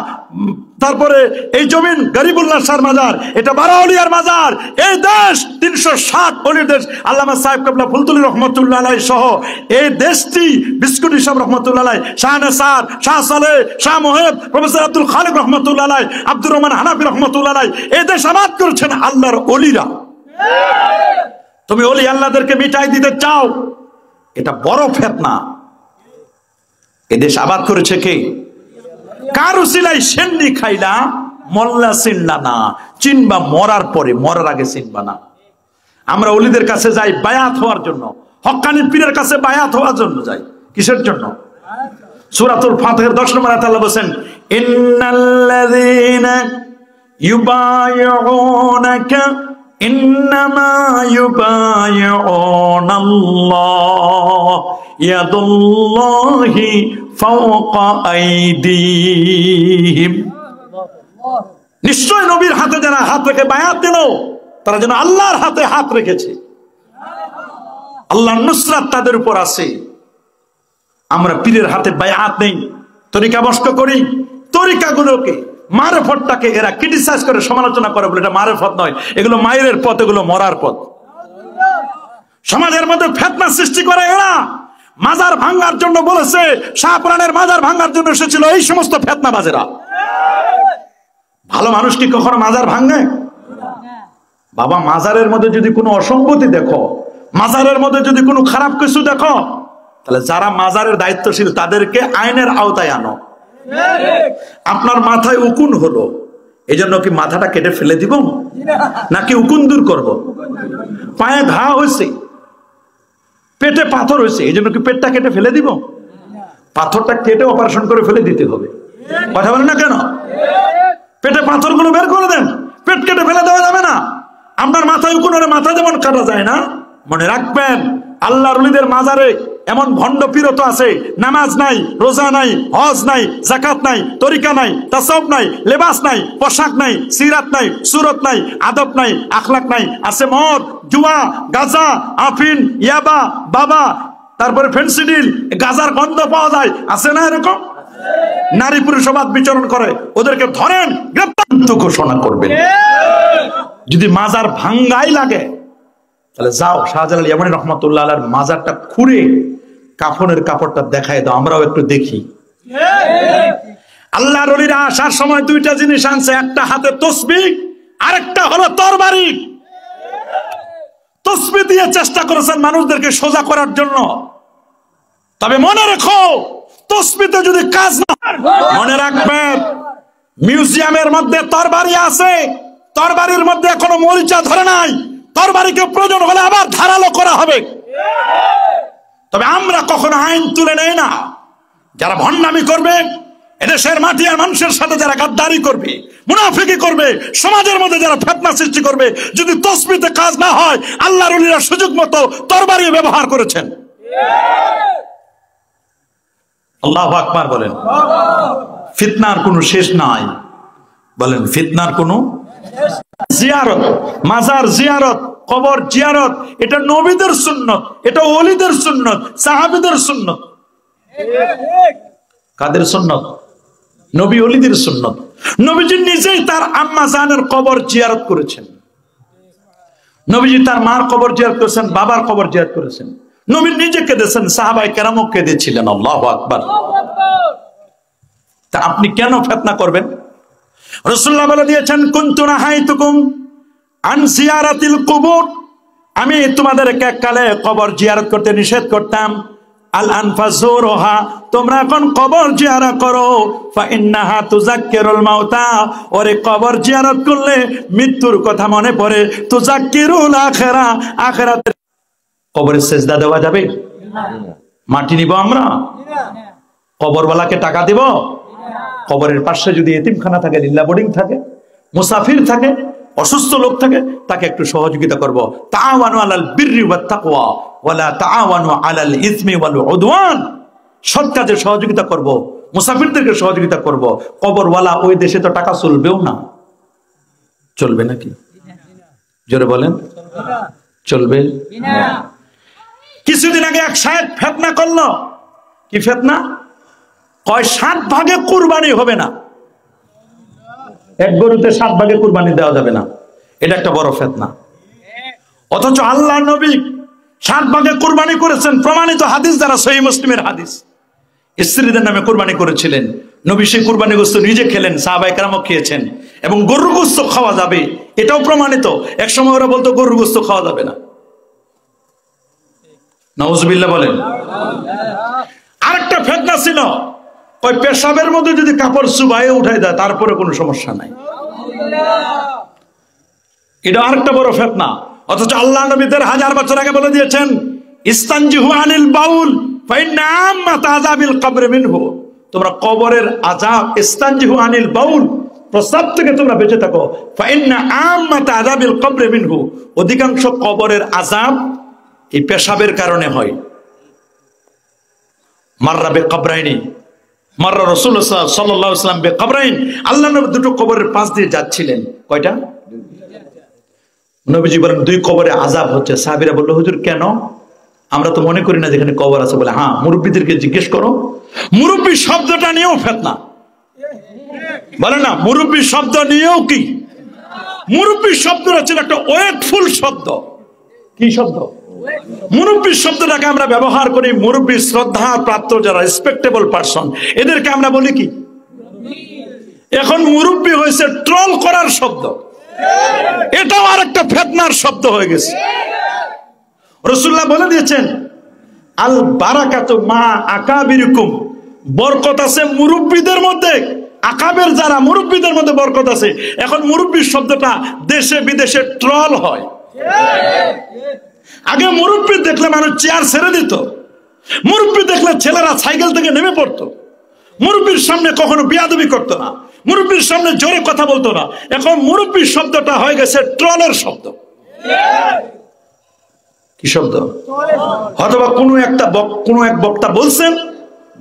তারপরে এই জমিন গরিবুল্লাহ শাহর মাজার, এটা 12 ওলিয়ার মাজার। এই দেশ 360 ওলির দেশ। আল্লামা সাহেব কেবলা ফুলতুলি রহমতুল্লাহ আলাইহি সহ এই দেশটি, বিস্কুটি সাহেব রহমতুল্লাহ আলাইহি, শাহ নাসার, শাহ সালেহ, শাহ মোহেব, প্রফেসর আব্দুল খালিক রহমতুল্লাহ আলাইহি, আব্দুর রহমান হানাফি রহমতুল্লাহ আলাইহি, এই দেশ আবাদ করেছেন আল্লাহর ওলিরা। তুমি ওলি আল্লাহদেরকে মিটাই দিতে চাও, এটা বড় ফিতনা। এদেশ আবাদ করেছে কে? কার উসিলায় সেন্নি খাইলা মোল্লা চিনলা না, চিনবা মরার পরে, মরার আগে চিনবা না। আমরা ওলিদের কাছে যাই বায়াত হওয়ার জন্য, হক্কানি পীরের কাছে বায়াত হওয়ার জন্য যাই। কিসের জন্য? সূরাতুল ফাতিহার 10 নম্বর আয়াতে আল্লাহ বলেন, ইন্নাল্লাযীনা ইউবাইউনাকা ইন্নামা ইউবাইউনাল্লাহ ইয়াদুল্লাহি ফাওকা আইদিহিম। নিশ্চয় নবীর হাতে যারা হাত রেখে বায়াত দিল, তারা যেন আল্লাহর হাতে হাত রেখেছে। আল্লাহর নুসরাত তাদের উপর আছে। আমরা পীরের হাতে বায়াত নেই, তরিকা বস্ক করি। তরিকাগুলোকে, মারেফতটাকে এরা ক্রিটিসাইজ করে, সমালোচনা করে, বলে এটা মারেফত নয়, এগুলো মায়ের পথ, এগুলো মরার পথ। সমাজের মধ্যে ফিতনা সৃষ্টি করে এরা। মাজার ভাঙার জন্য বলেছে, শাহপুরানের মাজার ভাঙার জন্য এসেছিল এই সমস্ত ফিতনাবাজেরা। ভালো মানুষ কি কখনো মাজার ভাঙে? বাবা, মাজারের মধ্যে যদি কোনো অসঙ্গতি দেখো, মাজারের মধ্যে যদি কোনো খারাপ কিছু দেখো, তাহলে যারা মাজারের দায়িত্বশীল তাদেরকে আইনের আওতায় আনো। আপনার মাথায় উকুন হলো, এই জন্য কি মাথাটা কেটে ফেলে দিব, নাকি উকুন দূর করব? পায়ে ঘা হয়েছে, পেটে পাথর হয়েছে, এই জন্য কি পেটটা কেটে ফেলে দিব? পাথরটা কেটে অপারেশন করে ফেলে দিতে হবে। কথা বলেন না কেন? পেটে পাথরগুলো বের করে দেন, পেট কেটে ফেলে দেওয়া যাবে না। আপনার মাথায় উকুন হলে মাথা যেমন কাটা যায় না, মনে রাখবেন আল্লাহর ওলিদের মাজারে এমন ভণ্ড পীরত আছে, নামাজ নাই, রোজা নাই, হজ নাই, যাকাত নাই, তরিকা নাই, তাসাউফ নাই, লেবাস নাই, পোশাক নাই, সিরাত নাই, সুরত নাই, আদব নাই, আখলাক নাই, আছে মদ, জুয়া, গাঁজা, আফিন, ইয়াবা, বাবা, তারপরে ফেন্সিডিল, গাজার গন্ধ পাওয়া যায়, আছে না এরকম? নারী পুরুষ সবাদ বিচরণ করে, ওদেরকে ধরেন, গ্রেপ্তার ঘোষণা করবেন। যদি মাজার ভাঙ্গাই লাগে তাহলে যাও শাহজালাল ইয়ামানী রহমাতুল্লাহ আলাইহির মাজারটা খুঁড়ে কাফনের কাপড়টা দেখায় দাও, আমরাও একটু দেখি। আল্লাহর ওলিরা আসার সময় দুইটা জিনিস আনছে, একটা হাতে তসবিহ, আরেকটা হলো তরবারি। তসবিহ দিয়ে চেষ্টা করেছেন মানুষদেরকে সোজা করার জন্য। তবে মনে রেখো, তসবিতে যদি কাজ না, মনে রাখবেন মিউজিয়ামের মধ্যে তরবারি আছে, তরবারির মধ্যে এখনো মরিচা ধরে নাই, তরবারিকে প্রয়োজন হলে আবার ধারালো করা হবে। তবে আমরা কখনো আইন তুলে নেই না। যারা ভণ্ডামি করবে, এদেশের মাটি আর মানুষের সাথে যারা গাদ্দারি করবে, মুনাফিকি করবে, সমাজের মধ্যে যারা ফিতনা সৃষ্টি করবে, যদি তসবিতে কাজ না হয়, আল্লাহর ওলিরা সুযোগ মতো তরবারি ব্যবহার করেছেন। আল্লাহু আকবার বলেন। ফিতনার কোনো শেষ নাই, বলেন ফিতনার কোনো জিয়ারত, মাজার জিয়ারত, কবর জিয়ারত, এটা নবীদের সুন্নত, এটা ওলিদের সুন্নত, সাহাবীদের সুন্নত। কাদের সুন্নত? নবী ওলিদের সুন্নত। নবীজি নিজেই তার আম্মা জানের কবর জিয়ারত করেছেন, নবীজি তার মার কবর জিয়ারত করেছেন, বাবার কবর জিয়ারত করেছেন, নবী নিজে কেঁদেছেন, সাহাবায়ে কেরামও কেঁদেছিলেন। আল্লাহু আকবার। তা আপনি কেন ফিতনা করবেন? রাসূলুল্লাহ বলে দিয়েছেন, কুনতু নাহাইতুকুম আন জিয়ারাতিল কুবুর, আমি তোমাদেরকে এককালে কবর জিয়ারত করতে নিষেধ করতাম। আল আনফাজুরহা, তোমরা এখন কবর জিয়ারত করো, ফা ইন্নাহা তুযাক্কিরুল মাউতা, ওরে কবর জিয়ারত করলে মৃত্যুর কথা মনে পড়ে, তুযাক্কিরুল আখিরা, আখিরাতের। কবরে সেজদা দেওয়া যাবে? মাটি নিব আমরা? কবরওয়ালাকে টাকা দিব? কবরের পাশে যদি এতিমখানা থাকে, লিল্লা বোর্ডিং থাকে, মুসাফির থাকে, অসুস্থ লোক থাকে, তাকে একটু সহযোগিতা করব। তাআওয়ানু আলাল বিররি ওয়াত তাকওয়া ওয়ালা তাআওয়ানু আলাল ইসমি ওয়াল উদওয়ান, সৎ কাজে সহযোগিতা করব, মুসাফিরদেরকে সহযোগিতা করব। কবরওয়ালা ওই দেশে তো টাকা চলবেও না। চলবে নাকি? জোরে বলেন, চলবে না। কিছুদিন আগে এক সাহেব ফিতনা করলো। কি ফিতনা? কয় 7 ভাগে কুরবানি হবে না, এক গরুতে 7 ভাগে কুরবানি দেওয়া যাবে না। এটা একটা বড় ফিতনা। অথচ আল্লাহর নবী 7 ভাগে কুরবানি করেছেন, প্রমাণিত হাদিস দ্বারা, সহিহ মুসলিমের হাদিস। স্ত্রীদের নামে কুরবানি করেছিলেন, নবী সেই কুরবানি গোশত নিজে খেলেন, সাহাবায়ে কেরামও খেয়েছেন, এবং গরুর গোশত খাওয়া যাবে, এটাও প্রমাণিত। এক সময় ওরা বলতো গরুর গোশত খাওয়া যাবে না। নাউজুবিল্লাহ বলেন। আরেকটা ফিতনা ছিল, ওই পেশাবের মধ্যে যদি কাপড় চুবাইয়ে উঠাই দেয় তারপরে কোনো সমস্যা নাই। এটা আরেকটা বড় ফিতনা। অথচ আল্লাহ নবীদের 1000 বছর আগে বলে দিয়েছেন, ইস্তানজিহু আনিল বাউল ফাইন্না আম্মাত আযাবিল কবর মিনহু। তোমরা কবরের আযাব, ইস্তানজিহু আনিল বাউল, প্রস্রাব থেকে তোমরা বেঁচে থাকো। ফাইন্না আম্মাত আযাবিল কবর মিনহু, অধিকাংশ কবরের আযাব এই পেশাবের কারণে হয়। মাররা বিকবরাইনি, মাররা রাসূলুল্লাহ সাল্লাল্লাহু আলাইহি ওয়াসাল্লাম বিকবরাইন। আল্লাহ নবী দুটো কবরের পাশ দিয়ে যাচ্ছিলেন। কয়টা? নবীজি বলেন 2 কবরে আযাব হচ্ছে। সাহাবীরা বলল, হুজুর কেন? আমরা তো মনে করি না যেখানে কবর আছে। বলে, হ্যাঁ, মুরব্বীদেরকে জিজ্ঞেস করো। মুরব্বী শব্দটা নিয়েও ফিতনা। বলে না, মুরব্বী শব্দ নিয়েও কি? মুরব্বী শব্দটা ছিল একটা ওয়েটফুল শব্দ। কি শব্দ? মুরব্বী শব্দটাকে আমরা ব্যবহার করি মুরব্বী শ্রদ্ধা প্রাপ্ত যারা রেসপেক্টেবল পারসন, এদেরকে আমরা বলি কি? এখন মুরব্বী হয়েছে ট্রল করার শব্দ। এটাও আরেকটা ফিতনার শব্দ হয়ে গেছে। রাসূলুল্লাহ বলে দিয়েছেন, আল বারাকাতু মা আকাবিরকুম, বরকত আছে মুরব্বীদের মধ্যে। আকাবের যারা, মুরব্বীদের মধ্যে বরকত আছে। এখন মুরব্বী শব্দটা দেশে বিদেশে ট্রল হয়। আগে মুরব্বী দেখলে মানুষ চেয়ার ছেড়ে দিত, মুরব্বী দেখলে ছেলেরা সাইকেল থেকে নেমে পড়তো, মুরব্বীর সামনে কখনো বিয়াদবি করতো না, মুরব্বীর সামনে জোরে কথা বলতো না। এখন মুরব্বী শব্দটা হয়ে গেছে ট্রলের শব্দ। কি শব্দ? হয়তোবা কোনো এক বক্তা বলছেন,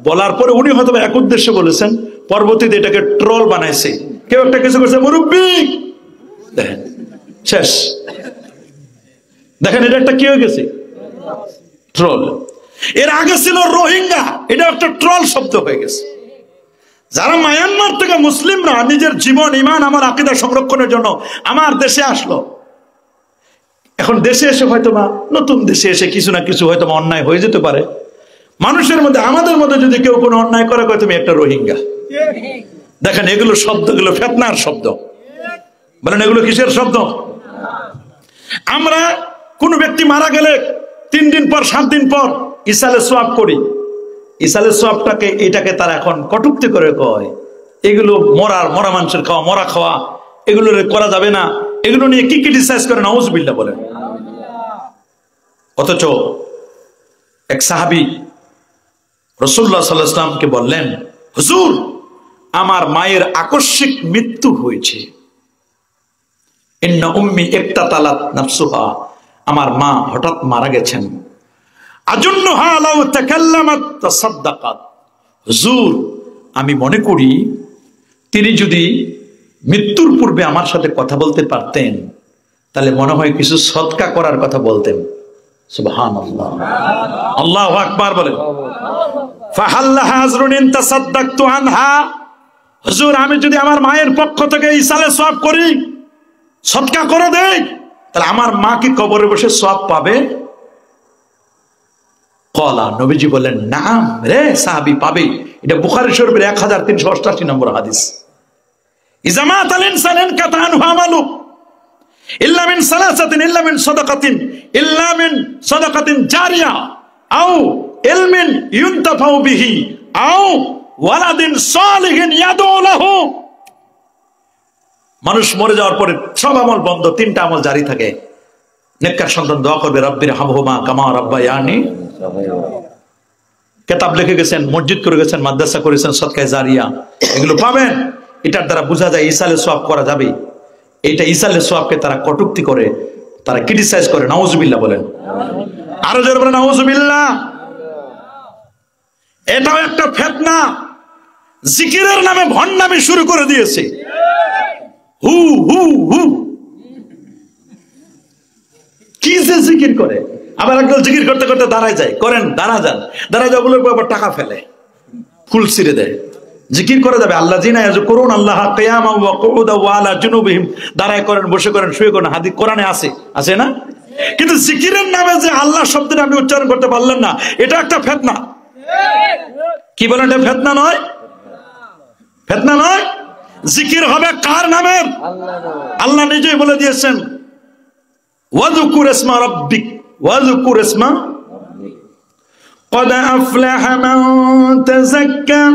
বলার পরে উনি হয়তোবা এক উদ্দেশ্যে বলেছেন, পরবর্তীতে এটাকে ট্রল বানাইছে। কেউ একটা কিছু করছে, মুরব্বী, দেখেন শেষ। দেখেন এটা একটা কি হয়ে গেছে? ট্রল। এর আগে ছিল রোহিঙ্গা, এটা একটা ট্রল শব্দ হয়ে গেছে। যারা মায়ানমার থেকে মুসলিমরা নিজের জীবন, ইমান, আমার আকীদা সংরক্ষণের জন্য আমার দেশে আসলো, এখন দেশে এসে হয়তো বা নতুন দেশে এসে কিছু না কিছু হয়তো অন্যায় হয়ে যেতে পারে। মানুষের মধ্যে, আমাদের মধ্যে যদি কেউ কোনো অন্যায় করে, কয় তুমি একটা রোহিঙ্গা। দেখেন এগুলো শব্দগুলো ফিতনার শব্দ। বলেন এগুলো কিসের শব্দ? আমরা কোন ব্যক্তি মারা গেলে 3 দিন পর 7 দিন পর ইসালে সোয়াব করি। ইসালে সোয়াবটাকে, এটাকে তারা এখন কটূক্তি করে কয় এগুলো মরা মানুষের খাওয়া, মরা খাওয়া, এগুলো করা যাবে না। এগুলো নিয়ে কি ক্রিটিসাইজ করে, নাউজুবিল্লাহ বলেন। অথচ এক সাহাবী রাসূলুল্লাহ সাল্লাল্লাহু আলাইহি ওয়াসাল্লামকে বললেন, হুজুর আমার মায়ের আকস্মিক মৃত্যু হয়েছে। ইন্না উম্মি ইক্তাতালাত নাফসুহা, আমার মা হঠাৎ মারা গেছেন। আজুন্নুহা লাউ তাকাল্লামাত তাসাদ্দাকাত, হুজুর আমি মনে করি তিনি যদি মৃত্যুর পূর্বে আমার সাথে কথা বলতে পারতেন তাহলে মনে হয় কিছু সদকা করার কথা বলতেন। সুবহানাল্লাহ, আল্লাহু আকবার বলেন। ফাহাল্লাহা আজরুন ইন তাসাদদাকতু আনহা, হুজুর আমি যদি আমার মায়ের পক্ষ থেকে ইসালে সওয়াব করি, সদকা করে দেই, তাহলে আমার মা কি কবরে বসে সওয়াব পাবে? কলা, নবীজি বলেন, নাম রে সাহাবী, পাবে। এটা বুখারী শরীফের 1388 নম্বর হাদিস। ইযা মাতাল ইনসান কাতা আনহু আমালু ইল্লা মিন সালাসাতিন, ইল্লা মিন সাদাকাতিন, ইল্লা মিন সাদাকাতিন জারিয়া আও ইলমিন ইউনতাফাউ বিহি আও ওয়ালাদিন সালিহিন ইয়াদউ লাহু। মানুষ মরে যাওয়ার পরে সব আমল বন্ধ, 3টা আমল জারি থাকে। নেককার সন্তান দোয়া করবে, রব্বির হামহুমা কামা রাব্বায়ানি। কিতাব লিখে গেছেন, মসজিদ করে গেছেন, মাদ্রাসা করেছেন, সদকায়ে জারিয়া, এগুলো পাবেন। এটার দ্বারা বোঝা যায় ইসালে সওয়াব করা যাবে। এইটা ইসালে সওয়াবকে তারা কটূক্তি করে, তারা ক্রিটিসাইজ করে। নাউজুবিল্লাহ বলেন, আরো জোরে বলেন নাউজুবিল্লাহ। এটাও একটা ফিতনা। জিকিরের নামে ভণ্ডামি শুরু করে দিয়েছে। হু হু হু, কি যে জিকির করে। আবার একদল জিকির করতে করতে দাঁড়ায় যায়, করেন দাঁড়া যান, দাঁড়া যাওয়ার পর টাকা ফেলে, ফুল ছিঁড়ে দেয়। জিকির করে যাবে, আল্লাযিনা ইয়াযকুরুনা আল্লাহা কিয়ামান ওয়া কুউদান ওয়া আলা জুনুবিহিম, দাঁড়ায় করেন, বসে করেন, শুয়ে করেন, হাদিস কোরআনে আছে না? কিন্তু জিকিরের নামে যে আল্লাহ শব্দটা আপনি উচ্চারণ করতে পারলেন না, এটা একটা ফিতনা। কি বলেন, এটা ফিতনা নয়? ফিতনা নয়। জিকির হবে কার নামে? আল্লাহ নিজেই বলে দিয়েছেন, ওয়াযকুর ইসমা রাব্বিক ওয়াযকুর ইসমা قد أفلح من تزكى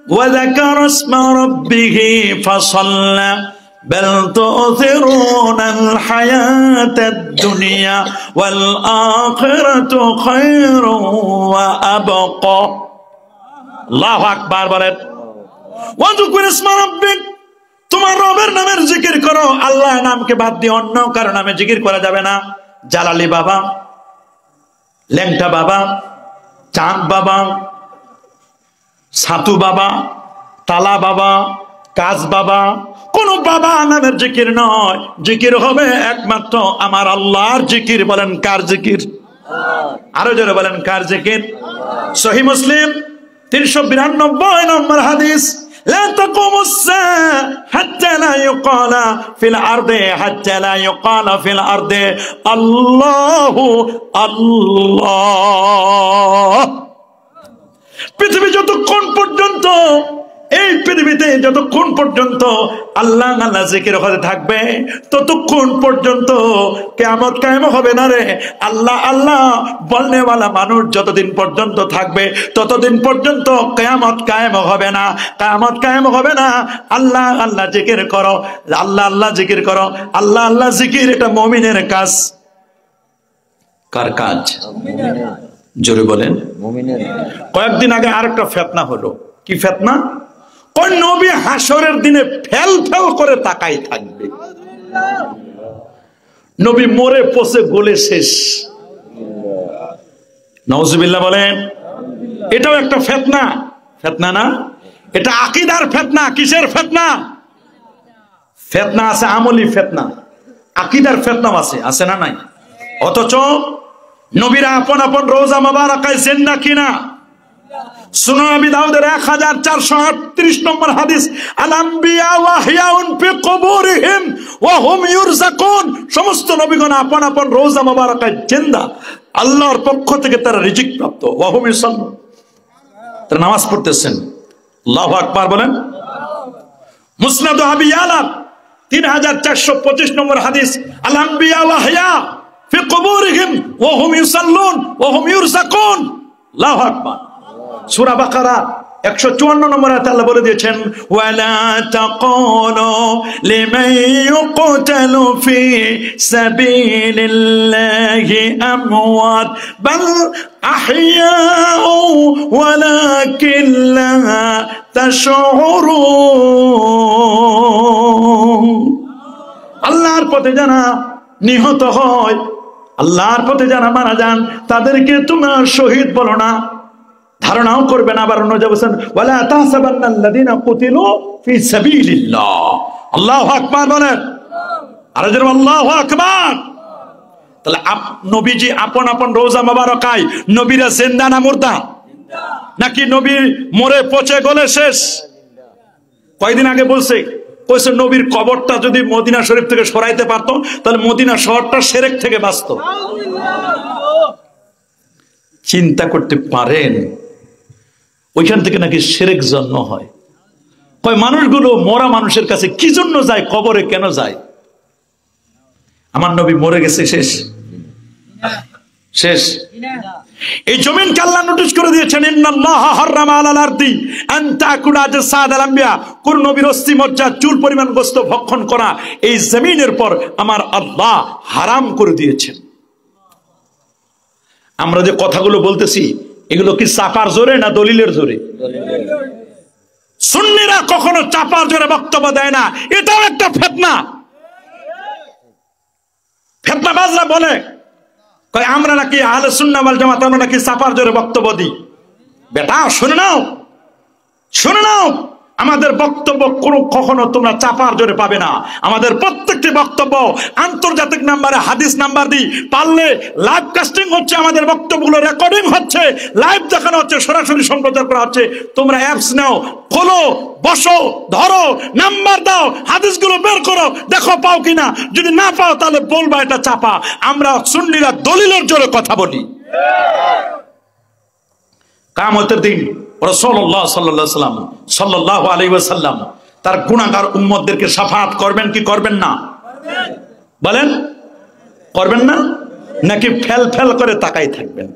وذكر اسم ربه فصلى بل تؤثرون الحياة الدنيا والآخرة خير وأبقى الله أكبر বলেন ওয়াযকুর ইসমা রাব্বিক তোমার রবের নামের জিকির করো আল্লাহর নামকে বাদ দিয়ে অন্য কারো নামে জিকির করা যাবে না জালালি বাবা ল্যাংটা বাবা চাঁদ বাবা সাতু বাবা তালা বাবা কাজ বাবা কোন বাবা নামের জিকির নয় জিকির হবে একমাত্র আমার আল্লাহর জিকির বলেন কার জিকির আরো জোরে বলেন কার জিকির সহিহ মুসলিম 392 নম্বর হাদিস لا تقوم الساعة حتى لا يقال في الأرض حتى لا يقال في الأرض الله الله পৃথিবী যতক্ষণ পর্যন্ত এই পৃথিবীতে যতক্ষণ পর্যন্ত আল্লাহ আল্লাহ জিকির হতে থাকবে ততক্ষণ পর্যন্ত কিয়ামত কায়েম হবে না রে আল্লাহ আল্লাহ বলনেওয়ালা মানুষ যতদিন পর্যন্ত থাকবে ততদিন পর্যন্ত কিয়ামত কায়েম হবে না কিয়ামত কায়েম হবে না আল্লাহ আল্লাহ জিকির করো আল্লাহ আল্লাহ জিকির করো আল্লাহ আল্লাহ জিকির এটা মুমিনের কাজ কার কাজ জোরে বলেন মুমিনের কয়েকদিন আগে আরেকটা ফিতনা হলো কি ফিতনা কোন নবী হাসরের দিনে ফেল ফেল করে তাকাই থাকবে নবী মরে পচে গলে শেষ নাউজুবিল্লাহ বলেন এটাও একটা ফিতনা ফিতনা না এটা আকীদার ফিতনা কিসের ফিতনা ফিতনা আছে আমলি ফিতনা আকীদার ফিতনা আছে না নাই অথচ নবীরা আপন আপন রওজা মুবারাকায় জিন্দা কিনা সুনান আবি দাউদের 1438 নম্বর হাদিস আল আম্বিয়া ওয়াহিয়াউন ফি কুবুরিহিম ওয়া হুম ইউরযাকুন সমস্ত নবীগণ আপন আপন রওজা মুবারাকায় জিন্দা আল্লাহর পক্ষ থেকে তারা রিজিক প্রাপ্ত ওয়া হুম ইউসাল্লুন তারা নামাজ পড়তেছেন আল্লাহু আকবার বলেন মুসনাদ আবি ইয়ালা 3425 নম্বর হাদিস আল আম্বিয়া ওয়াহিয়া ফি কুবুরিহিম ওয়া হুম ইউসাল্লুন ওয়া হুম ইউরযাকুন আল্লাহু আকবার সূরা বাকারা 154 নম্বর আয়াতে আল্লাহ বলে দিয়েছেন ওয়ালা তাকুলু লিমান ইউকতালু ফি সাবিলিল্লাহি আমওয়াত বাল আহইয়াউ ওয়ালাকিন লা তাশউরুন আল্লাহর পথে যারা নিহত হয় আল্লাহর পথে যারা মারা যান তাদেরকে তোমরা শহীদ বলো না ধারণাও করবে না আবার অন্য বলেন ওয়ালা তাহসাবান্নাল্লাযিনা কুতিলু ফি সাবিলিল্লাহ আল্লাহু আকবার বলেন আরে জোরে আল্লাহু আকবার তাহলে নবীজি আপন আপন রওজা মুবারাকায় নবীরা জিন্দা না মুর্দা নাকি নবী মরে পচে গলে শেষ কয়দিন আগে কইছে নবীর কবরটা যদি মদিনা শরীফ থেকে সরাইতে পারতো তাহলে মদিনা শহরটা শিরক থেকে বাঁচত চিন্তা করতে পারেন ওইখান থেকে নাকি শিরক জন্ম হয় কয় মানুষগুলো মরা মানুষের কাছে কি জন্য যায় কবরে কেন যায় আমার নবী মরে গেছে শেষ শেষ এই জমিনকে আল্লাহ নোটিশ করে দিয়েছেন ইন্নাল্লাহা হারামা আলাল আরদি আন তাকুলা জাসাদাল আম্বিয়া কোন নবীর অস্থি মজ্জা চুল পরিমাণ গোশত ভক্ষণ করা এই জমিনের পর আমার আল্লাহ হারাম করে দিয়েছেন আমরা যে কথাগুলো বলতেছি এগুলো কি চাপার জোরে না দলিলের জোরে সুন্নিরা কখনো চাপার জোরে বক্তব্য দেয় না এটাও একটা ফিতনা ফিতনাবাজরা বলে কয় আমরা নাকি আহলে সুন্নাহ ওয়াল জামাত আমরা নাকি চাপার জোরে বক্তব্য দিই বেটা শুনে নাও আমাদের বক্তব্য কখনো তোমরা চাপার জোরে পাবে না আমাদের প্রত্যেকটি বক্তব্য আন্তর্জাতিক নাম্বারে হাদিস নাম্বার দিই পারলে লাইভ কাস্টিং হচ্ছে আমাদের বক্তব্যগুলো রেকর্ডিং হচ্ছে লাইভ দেখানো হচ্ছে সরাসরি সম্প্রচার করা হচ্ছে তোমরা অ্যাপস নাও খোলো বসো ধরো নাম্বার দাও হাদিসগুলো বের করো দেখো পাও কিনা যদি না পাও তাহলে বলবা এটা চাপা আমরা সুন্নিরা দলিলের জোরে কথা বলি কিয়ামতের দিন রাসূলুল্লাহ সাল্লাল্লাহু আলাইহি ওয়াসাল্লাম তার গুনাহগার উম্মতদেরকে শাফাআত করবেন কি করবেন না বলেন করবেন না নাকি ফেল ফেল করে তাকাই থাকবেন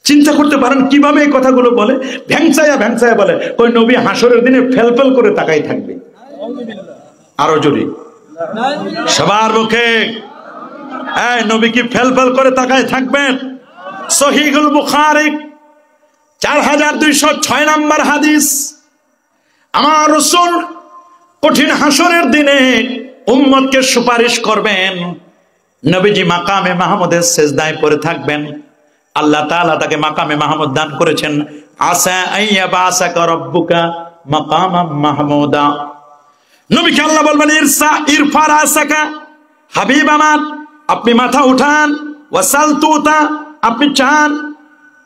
চিন্তা করতে পারেন কিভাবে এই কথাগুলো বলে, ভ্যাংচায়া ভ্যাংচায়া বলে। ওই নবী হাসরের দিনে ফেলফেল করে তাকাই থাকবে। আরো জোরে সবার মুখে, এই নবী কি ফেলফেল করে তাকায় থাকবেন? সহিহুল বুখারী 4206 নম্বর হাদিস। আমার রাসূল কঠিন হাসরের দিনে উম্মতকে সুপারিশ করবেন। নবীজি মাকামে মাহমুদের সিজদায় পড়ে থাকবেন। আল্লাহ তাআলা তাকে মাকামে মাহমুদ দান করেছেন। আসা আইয়াবাসাকা রাব্বুকা মাকামাম মাহমুদা। নবীকে আল্লাহ বলবেন ইরফা রাসাকা, হাবিব আমার আপনি মাথা উঠান, ওয়াসাল তুতা আপনি চান,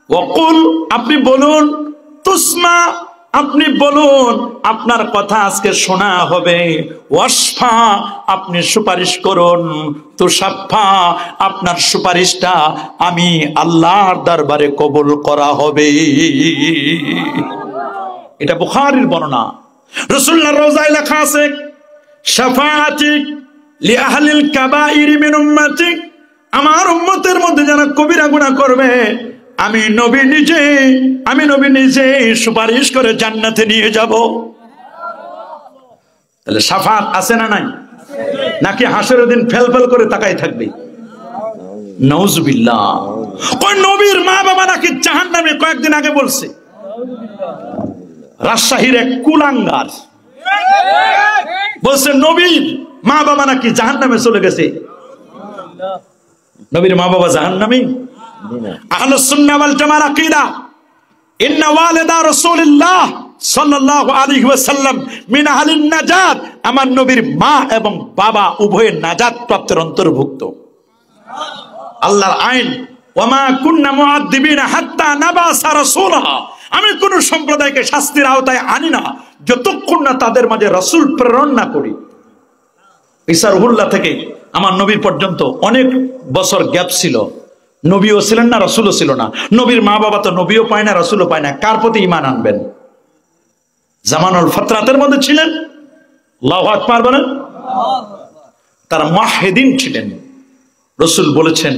ওয়াকুল আপনি বলুন, তুসমা আপনি বলুন, আপনার কথা আজকে শোনা হবে, ওয়াসফা আপনি সুপারিশ করুন, তুসাফা আপনার সুপারিশটা আমি আল্লাহর দরবারে কবুল করা হবে। এটা বুখারীর বর্ণনা। রাসূলুল্লাহর রওজায় লেখা আছে শাফাআতি লি আহলিল কাবাইর মিন উম্মতি, আমার উম্মতের মধ্যে যারা কবিরা গুনাহ করবে আমি নবী নিজে সুপারিশ করে জান্নাতে নিয়ে যাব। তাহলে শাফাআত আছে না নাই? নাকি হাসরের দিন ফেলফেল করে তাকাই থাকবে? নাউজুবিল্লাহ। কোন নবীর মা বাবা নাকি জাহান্নামে কয়েকদিন আগে বলছে। রাজশাহীর এক কুলাঙ্গার বলছে নবীর মা বাবা নাকি জাহান্নামে চলে গেছে। নবীর মা বাবা জাহান্নামী? আহলুস সুন্নাহ ওয়াল জামাআর আকীদা ইন্না ওয়ালিদা রাসূলিল্লাহ সাল্লাল্লাহু আলাইহি ওয়াসাল্লাম মিন আহলিন নাজাত, আমার নবীর মা এবং বাবা উভয়ে নাজাত প্রাপ্তের অন্তর্ভুক্ত। আল্লাহর আইন ওয়ামা কুন্না মুআদ্দিবিনা হাত্তা নাবাসা রাসূলা, আমি কোন সম্প্রদায়কে শাস্তির আওতায় আনি না যতক্ষণ না তাদের মাঝে রাসূল প্রেরণ না করি। ঈসা রুহুল্লাহ থেকে আমার নবীর পর্যন্ত অনেক বছর গ্যাপ ছিল। নবীও ছিলেন না, রাসূলও ছিল না। নবীর মা বাবা তো নবীও পায় না, রাসূলও পায় না। কার প্রতি ঈমান আনবেন? জামানুল ফাতরাতের মধ্যে ছিলেন, আল্লাহু আকবার বলেন। তারা মুওয়াহহিদিন ছিলেন। রাসূল বলেছেন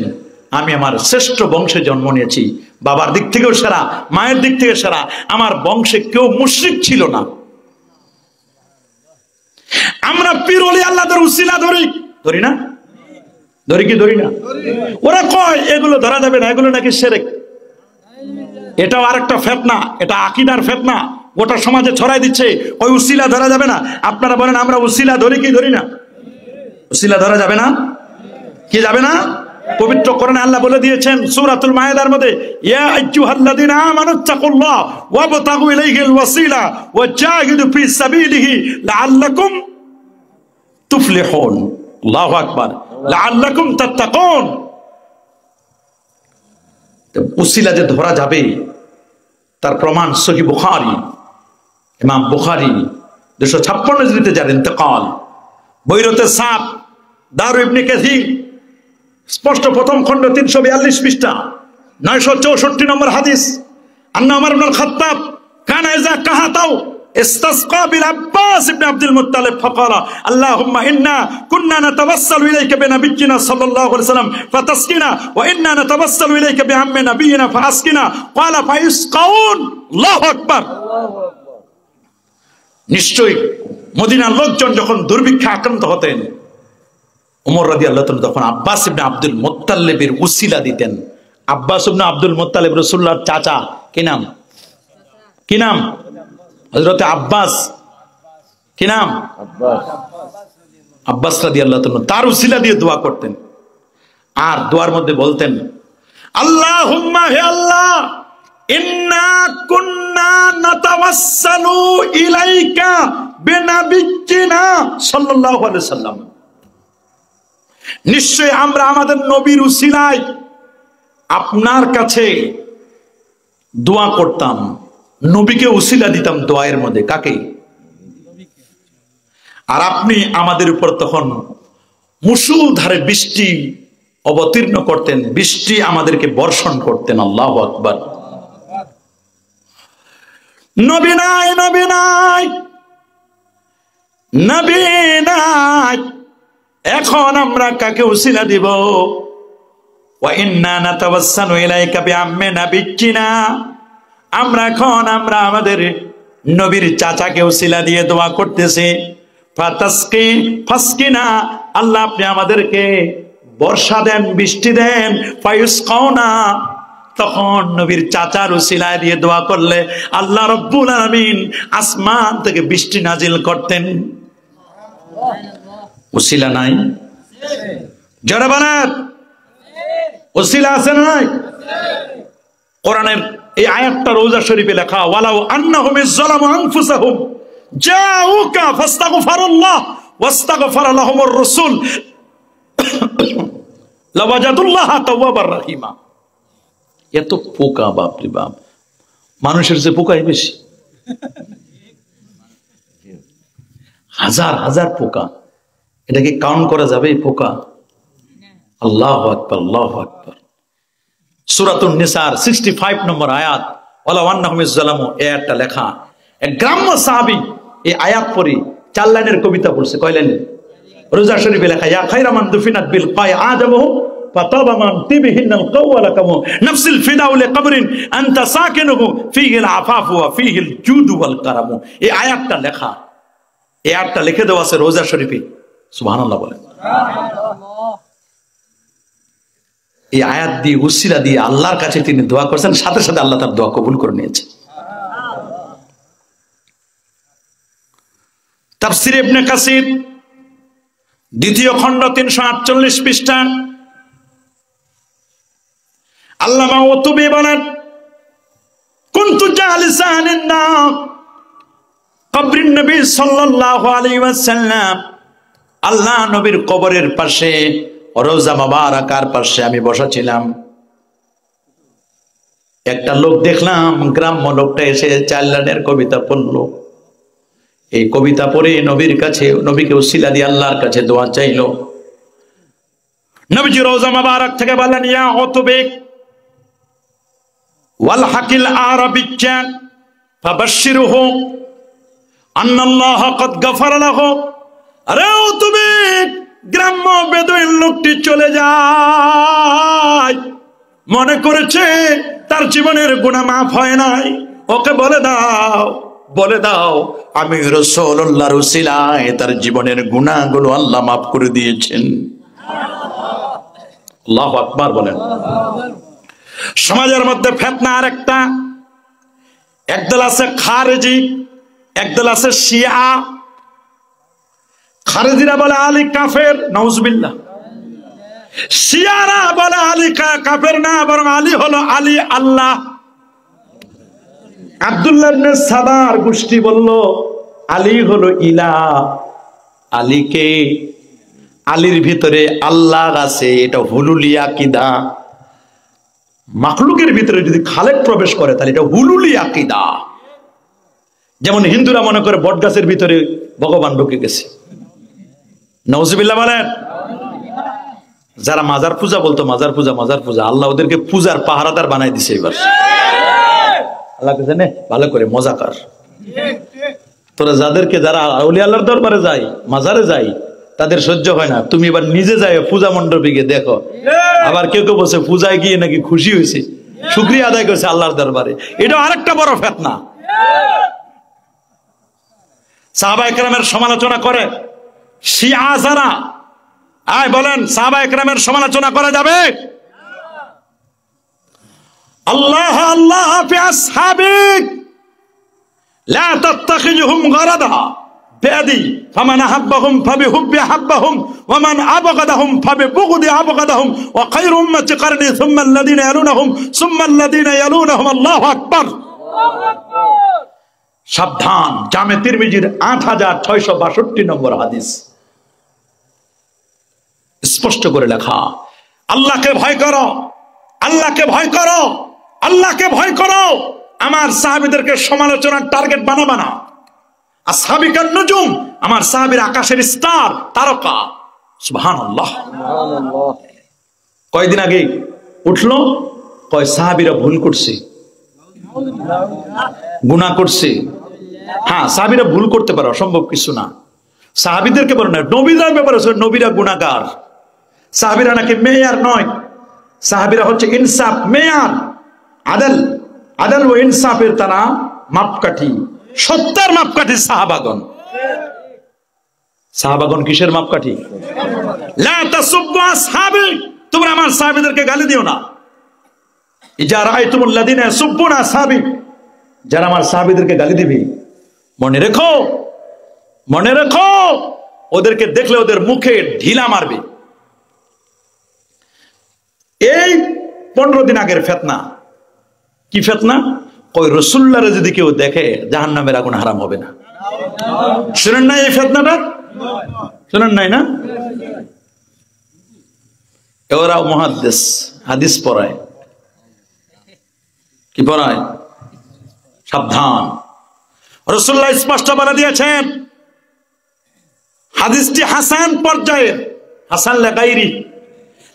আমি আমার শ্রেষ্ঠ বংশে জন্ম নিয়েছি, বাবার দিক থেকেও সেরা, মায়ের দিক থেকে সেরা। আমার বংশে কেউ মুশরিক ছিল না। আমরা পীর ওলি আল্লাহদের উসিলা ধরি না? ধরি কি ধরি না? ওরা কয় এগুলো ধরা যাবে না, এগুলো নাকি শিরক। এটাও আরেকটা ফিতনা, এটা আকীদার ফিতনা, গোটা সমাজে ছড়াই দিচ্ছে। ওই উসিলা ধরা যাবে না। আপনারা বলেন আমরা উসিলা ধরি কি ধরি না? উসিলা ধরা যাবে না? কি যাবে না? পবিত্র কোরআনে আল্লাহ বলে দিয়েছেন সূরাতুল মায়েদার মধ্যে, ইয়া আইয়ুহাল্লাযীনা আমানুত্তাকুল্লাহ ওয়াবতাগু ইলাইহিল ওয়াসিলা ওয়াজাহিদু ফি সাবিলিহি লাআল্লাকুম তুফলিহুন। আল্লাহু আকবার। লাআল্লাকুম তাত্তাকুন। উসিলা যে ধরা যাবে তার প্রমাণ সহিহ বুখারী, ইমাম বুখারী 256 হিজরিতে যার ইন্তেকাল, বৈরতে সাপ, দারু ইবনে কাসির স্পষ্ট প্রথম খণ্ড 342 পৃষ্ঠা 964 নম্বর হাদিস। আন্না ওমর ইবনে খাত্তাব কানা ইযা কাহাতাও ইসতাসকা বিল আব্বাস ইবনে আব্দুল মুত্তালিব ফাকালা আল্লাহুম্মা ইন্না কুন্না নাতাওয়াসসালু ইলাইকা বিনাবিয়্যিনা সাল্লাল্লাহু আলাইহি ওয়াসাল্লাম ফাতাসকিনা ওয়া ইন্না নাতাওয়াসসালু ইলাইকা বিআম্মি নাবিয়িনা ফাআসকিনা ক্বালা ফাইসকাউন। আল্লাহু আকবার। নিশ্চয়ই মদিনার লোকজন যখন দুর্ভিক্ষে আক্রান্ত হতেন, ওমর রাদিয়াল্লাহু তাআলা তখন আব্বাস ইবনে আব্দুল মুত্তালিবের উসিলা দিতেন। আব্বাস ইবনে আব্দুল মুত্তালিব রাসূলুল্লাহর চাচা। কি নাম? কি নাম? হযরত আব্বাস। কি নাম? আব্বাস রাদিয়াল্লাহু তাআলা তার উসিলা দিয়ে দোয়া করতেন। আর দোয়ার মধ্যে বলতেন আল্লাহুম্মা, হে আল্লাহ, ইন্না কুন্না নাতাওয়াসসালু ইলাইকা বিনাবিয়্যিনা সাল্লাল্লাহু আলাইহি ওয়াসাল্লাম, নিশ্চয় আমরা আমাদের নবীর উসিলায় আপনার কাছে দোয়া করতাম, নবীকে উসিলা দিতাম দোয়ার মধ্যে। কাকে? আর আপনি আমাদের উপর তখন মুষলধারে বৃষ্টি অবতীর্ণ করতেন, বৃষ্টি আমাদেরকে বর্ষণ করতেন। আল্লাহু আকবার। নবী নাই, নবী নাই, নবী নাই, এখন আমরা কাকে উসিলা দিব? ওয়া ইন্না নাতাওয়াসসালু ইলাইকা বিআম্মি নাবিয়্যিনা, আমরা আমাদের নবীর চাচাকে উসিলা দিয়ে দোয়া করতেছি। ফাসকিনা, আল্লাহ আপনি আমাদেরকে বর্ষা দেন, বৃষ্টি দেন। ফায়ুসকাউনা, তখন নবীর চাচার উসিলায় দিয়ে দোয়া করলে আল্লাহ রব্বুল আলামিন আসমান থেকে বৃষ্টি নাজিল করতেন। উসিলা নাই? জোরে বলেন, উসিলা আছে নাই? কোরআনের এই আয়াতটা রওজা শরীফে লেখা, ওয়ালাউ আন্নাহুম ইযলামু আনফুসাহুম জাউকা ফাস্তাগফিরুল্লাহ ওয়াস্তাগফারা লাহুমুর রাসূল লাওয়াজাদুল্লাহ তাওয়াবার রহিমা। এত পোকা, বাপ রে বাপ, মানুষের যে পোকাই বেশি, হাজার হাজার পোকা, এটাকে কাউন্ট করা যাবে এই পোকা? আল্লাহু আকবার, আল্লাহু আকবার। সূরাতুন নিসার 65 নম্বর আয়াত, ওয়ালাউ আন্নাহুম ইযলামু, এই আয়াতটা লেখা এক গ্রাম্য সাহাবী এই আয়াত পড়ে 4 লাইনের কবিতা পড়ছে। কয় লাইন? রোজা শরীফে লেখা, ইয়া খায়রা মান দুফিনাত বিল কাই আদামহু ফাতাবা মান তিবিহিনাল কাওয়ালা কামু নাফসিল ফিদাউ লিকবরিন আনতা সাকিনুহু ফীহিল আফাফু ওয়া ফীহিল জুদু ওয়াল কারামু। এই আয়াতটা লেখা, এই আয়াতটা লিখে দেওয়া আছে রোজা শরীফে। সুবহানাল্লাহ বলেন। এই আয়াত দিয়ে, উসিলা দিয়ে আল্লাহর কাছে তিনি দোয়া করছেন, সাথে সাথে আল্লাহ তার দোয়া কবুল করে নিয়েছে। তাফসীর ইবনে কাসির 2য় খণ্ড 348 পৃষ্ঠা, আল্লামা ওতুবি বলেন, কুনতু জালিসান ইনদা কবরিন নবী সাল্লাল্লাহু আলাইহি ওয়াসাল্লাম, আল্লাহ নবীর কবরের পাশে, রওজা মুবারাকার পাশে আমি বসা ছিলাম। একটা লোক দেখলাম, গ্রাম্য লোকটা এসে 4 লাইনের কবিতা পড়লো। এই কবিতা পড়ে নবীর কাছে, নবীকে উসিলা দিয়ে আল্লাহর কাছে দোয়া চাইলো। নবীজি রওজা মুবারক থেকে বললেন, ইয়া উতবিক ওয়াল হাকিল আরাবিয়্যা ফাবাশশিরহু আন্নাল্লাহ ক্বাদ গাফারা লাহু। আরে উতবিক, গ্রাম্য বেদুইন লোকটি চলে যায়, মনে করেছে তার জীবনের গুনাহ মাফ হয় নাই। ওকে বলে দাও, বলে দাও আমি রাসূলুল্লাহর উসিলায় তার জীবনের গুনাহগুলো আল্লাহ মাফ করে দিয়েছেন। আল্লাহু আকবার বলেন। সমাজের মধ্যে ফিতনা আরেকটা, একদল আছে খারেজি, একদল আছে শিয়া। খারেজিরা বলে আলী কাফের, নাউজুবিল্লাহ। শিয়ারা বলে আলী কাফের না, বরং আলী হলো আলী আল্লাহ। আব্দুল্লাহ ইবনে সাবার গোষ্ঠী বলল আলী হলো ইলাহ। আলীকে, আলীর ভিতরে আল্লাহ আছে, এটা হুলুলি আকীদা। মাখলুকের ভিতরে যদি খালেক প্রবেশ করে তাহলে এটা হুলুলি আকীদা। যেমন হিন্দুরা মনে করে বটগাছের ভিতরে ভগবান ঢুকে গেছে, নাউজুবিল্লাহ বলেন। যারা মাজার পূজা বলতো, মাজার পূজা, মাজার পূজা, আল্লাহ ওদেরকে পূজার পাহারাদার বানাই দিছে এবার। আল্লাহ কে জানে ভালো করে মজা কর। তোরা যাদেরকে, যারা আউলিয়া আল্লাহর দরবারে যায়, মাজারে যায়, তাদের সহ্য হয় না, তুমি এবার নিজে যাই পূজা মণ্ডপে গিয়ে দেখো। আবার কেউ কেউ বলছে পূজায় গিয়ে নাকি খুশি হয়েছে, শুকরিয়া আদায় করেছে আল্লাহর দরবারে। এটা আরেকটা বড় ফিতনা। সাহাবায়ে কেরামের সমালোচনা করে শিয়া যারা, আয় বলেন সাহাবায়ে কেরামের সমালোচনা করা যাবে? আল্লাহ আল্লাহ ফি আসহাবিক লা তাত্তাখিজহুম গারাদা বিয়াদি ফামান আহাব্বাহুম ফাবিহুব্বি আহাব্বাহুম ওয়া মান আবগাদাহুম ফাবিবুগদি আবগাদাহুম ওয়া খায়রু উম্মতি কারনি সুম্মা আল্লাযীনা ইয়ালুনাহুম সুম্মা আল্লাযীনা ইয়ালুনাহুম। আল্লাহু আকবার। সাবধান, জামে তিরমিজির 8662 নম্বর হাদিস স্পষ্ট করে লেখা, আল্লাহকে ভয় করো, আল্লাহকে ভয় করো, আল্লাহকে ভয় করো। আমার সাহাবীদেরকে সমালোচনার টার্গেট বানাবা না। আসহাবিকান নুজুম, আমার সাহাবীর আকাশের স্টার, তারকা। সুবহানাল্লাহ। কয়দিন আগে উঠলো, কয় সাহাবীরা ভুল করছে, গুনাহ করছে। হ্যাঁ, সাহাবীরা ভুল করতে পারে, অসম্ভব কিছু না। সাহাবীদেরকে বলে না, নবীদের ব্যাপারে নবীরা গুনাহগার। সাহাবীরা নাকি মেয়ার নয়, সাহাবীরা হচ্ছে ইনসাফ, মেয়ার, আদল, আদল ও ইনসাফের তারা মাপকাঠি, সত্যের মাপকাঠি সাহাবাগণ। সাহাবাগণ কিসের মাপকাঠি? লা তাসুব্বু আসহাবি, তোমরা আমার সাহাবীদেরকে গালি দিও না। ইজা রাআইতুমুল লাযিনা ইয়াসুব্বুনা আসহাবি, যারা আমার সাহাবীদেরকে গালি দিবে, মনে রেখো, মনে রেখো, ওদেরকে দেখলে ওদের মুখে ঢিলা মারবে। এই 15 দিন আগের ফিতনা। কি ফিতনা? কই রাসূলুল্লাহরে যদি কেউ দেখে জাহান্নামের আগুন হারাম হবে না। শুনেন নাই এই ফিতনাটা? শুনেন নাই না? ওরা মুহাদ্দিস, হাদিস পড়ায়। কি পড়ায়? সাবধান। রাসূলুল্লাহ স্পষ্ট বলে দিয়েছেন, হাদিসটি হাসান পর্যায়ের, হাসান লাগাইরি,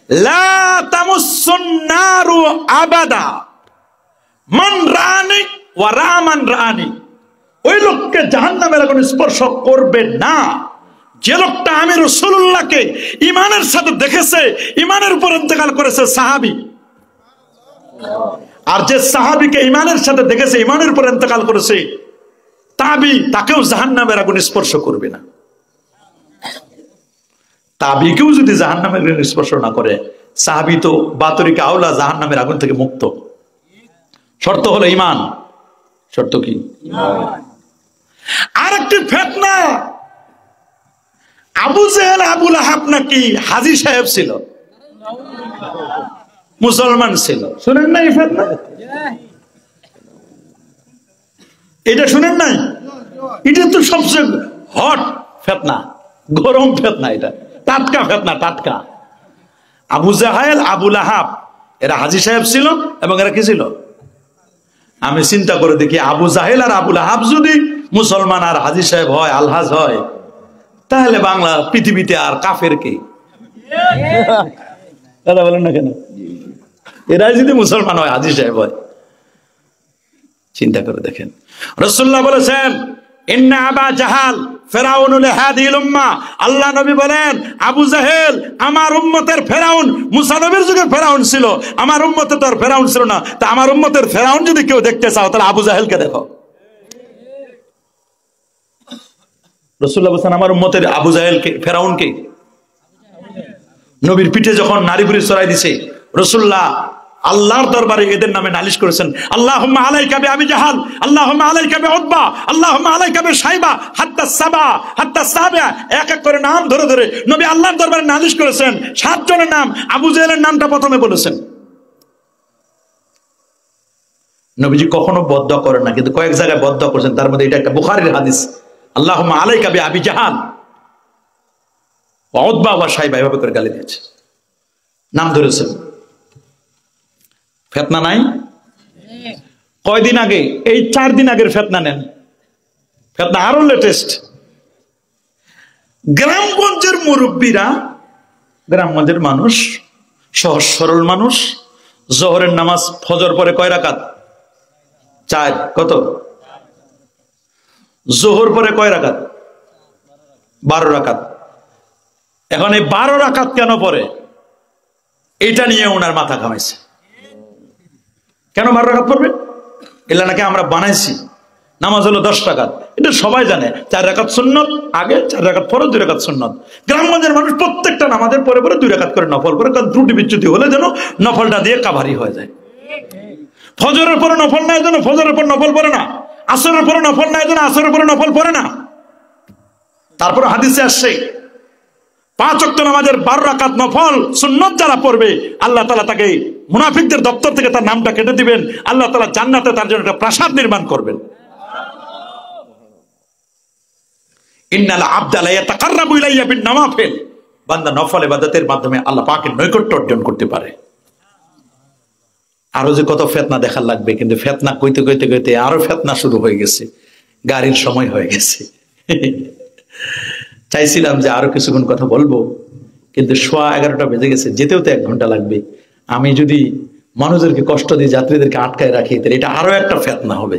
লা তামুসসুন নারু আবাদা মান রানি ওয়া রামান রানি, ওই লোককে জাহান্নামের আগুন স্পর্শ করবে না যে লোকটা আমি রাসূলুল্লাহকে ঈমানের সাথে দেখেছে, ঈমানের উপর ইন্তেকাল করেছে, সাহাবী। আর যে সাহাবীকে ঈমানের সাথে দেখেছে, ঈমানের উপর ইন্তেকাল করেছে, তাবি, তাকেও জাহান্নামের আগুন স্পর্শ করবে না। তাবিকেও যদি জাহান্নামের আগুন স্পর্শ না করে, সাহাবী তো বাতরিকা আওলা জাহান্নামের আগুন থেকে মুক্ত। শর্ত হলো ঈমান। শর্ত কি? আরেকটি ফিতনা, আবু জেহেল আবু লাহাব নাকি হাজী সাহেব ছিল, মুসলমান ছিল। শুনেন নাই ফিতনা? এটা শুনেন নাই? এটা তো সবচেয়ে হট ফিতনা, গরম ফিতনা, এটা টাটকা ফিতনা, টাটকা। আবু জাহেল আবু লাহাব এরা হাজী সাহেব ছিল, এবং এরা কি ছিল? আমি চিন্তা করে দেখি, আবু জাহেল আর আবু লাহাব যদি মুসলমান আর হাজী সাহেব হয়, আলহাজ হয়, তাহলে বাংলা পৃথিবীতে আর কাফের কে? দাদা বলেন না কেন? এরাই যদি মুসলমান হয়, হাজী সাহেব হয়, চিন্তা করে দেখেন। রাসূলুল্লাহ বলেছেন, ইন্না আবা জাহাল ফিরাউনুল হাদিহিল উম্মাহ, আল্লাহ নবী বলেন, আবু জাহেল আমার উম্মতের ফেরাউন। মুসা নবীর যুগে ফেরাউন ছিল, আমার উম্মতে তো আর ফেরাউন ছিল না। তা আমার উম্মতের ফেরাউন যদি কেউ দেখতে চাও, তাহলে আবু জাহেলকে দেখো। রাসূলুল্লাহ বলেন, আমার উম্মতের আবু জাহেলকে, ফেরাউনকে। নবীর পিঠে যখন নারী বুড়ি চড়াই দিছে, রাসূলুল্লাহ আল্লাহর দরবারে এদের নামে নালিশ করেছেন, আল্লাহুম্মা আলাইকা বিআবি জাহাল, আল্লাহুম্মা আলাইকা বিউতবা, আল্লাহুম্মা আলাইকা বিশাইবা, হাত্তা সাবা, হাত্তা সাবা, এক এক করে নাম ধরে ধরে নবী আল্লাহর দরবারে নালিশ করেছেন। 7 জনের নাম, আবু জাহেলের নামটা প্রথমে বলেছেন। নবীজি কখনো বদদুয়া করেন না, কিন্তু কয়েক জায়গায় বদদুয়া করেছেন। তার মধ্যে এটা একটা বুখারীর হাদিস, আল্লাহুম্মা আলাইকা বিআবি জাহাল ওয়া উতবা ওয়া শাইবা, এভাবে করে গালি দিয়েছে, নাম ধরেছেন। ফিতনা নাই? কয়দিন আগে, এই 4 দিন আগের ফিতনা নেন, ফিতনা আরো লেটেস্ট। গ্রামগঞ্জের মুরব্বীরা, গ্রামগঞ্জের মানুষ, সহজ সরল মানুষ, জোহরের নামাজ ফজর পরে কয় রাকাত? 4। কত? জোহর পরে কয় রাকাত? 12 রাকাত। এখন এই 12 রাকাত কেন পড়ে, এটা নিয়ে ওনার মাথা ঘামাইছে। কেন 12 রাকাত পড়বে? এলা নাকি আমরা বানাইছি। নামাজ হলো 10 রাকাত, এটা সবাই জানে। 4 রাকাত সুন্নত আগে, 4 রাকাত ফরজ, 2 রাকাত সুন্নত। গ্রামগঞ্জের মানুষ প্রত্যেকটা নামাজের পরে পরে 2 রাকাত করে নফল করে, কারণ ত্রুটি বিচ্যুতি হলে যেন নফলটা দিয়ে কাভারি হয়ে যায়। ফজরের পরে নফল নাই যেন ফজরের পর নফল পড়ে না, আসরের পরে নফল নাই যেন আসরের পরে নফল পড়ে না। তারপর হাদিসে আসছে, 5 ওয়াক্ত নামাজের 12 রাকাত নফল সুন্নত যারা পড়বে, আল্লাহ তাআলা তাকে মুনাফিকদের দপ্তর থেকে তার নামটা কেটে দিবেন। আল্লাহ তাআলা জান্নাতে তার জন্য একটা প্রাসাদ নির্মাণ করবেন। ইন্নাল আবদা লা ইয়াতাকাররাবু ইলাইয়া বিন নওয়াফিল, বান্দা নফল ইবাদতের মাধ্যমে আল্লাহ পাকের নৈকট্য অর্জন করতে পারে। আরো যে কত ফিতনা দেখার লাগবে, কিন্তু ফিতনা কইতে কইতে কইতে আরো ফিতনা শুরু হয়ে গেছে, গাড়ির সময় হয়ে গেছে। চাইছিলাম যে আরো কিছুক্ষণ কথা বলবো, কিন্তু 11:15 বেজে গেছে, যেতেও তো 1 ঘন্টা লাগবে। আমি যদি মানুষদেরকে কষ্ট দিয়ে যাত্রীদেরকে আটকায় রাখি, তাহলে এটা আরো একটা ফিতনা হবে।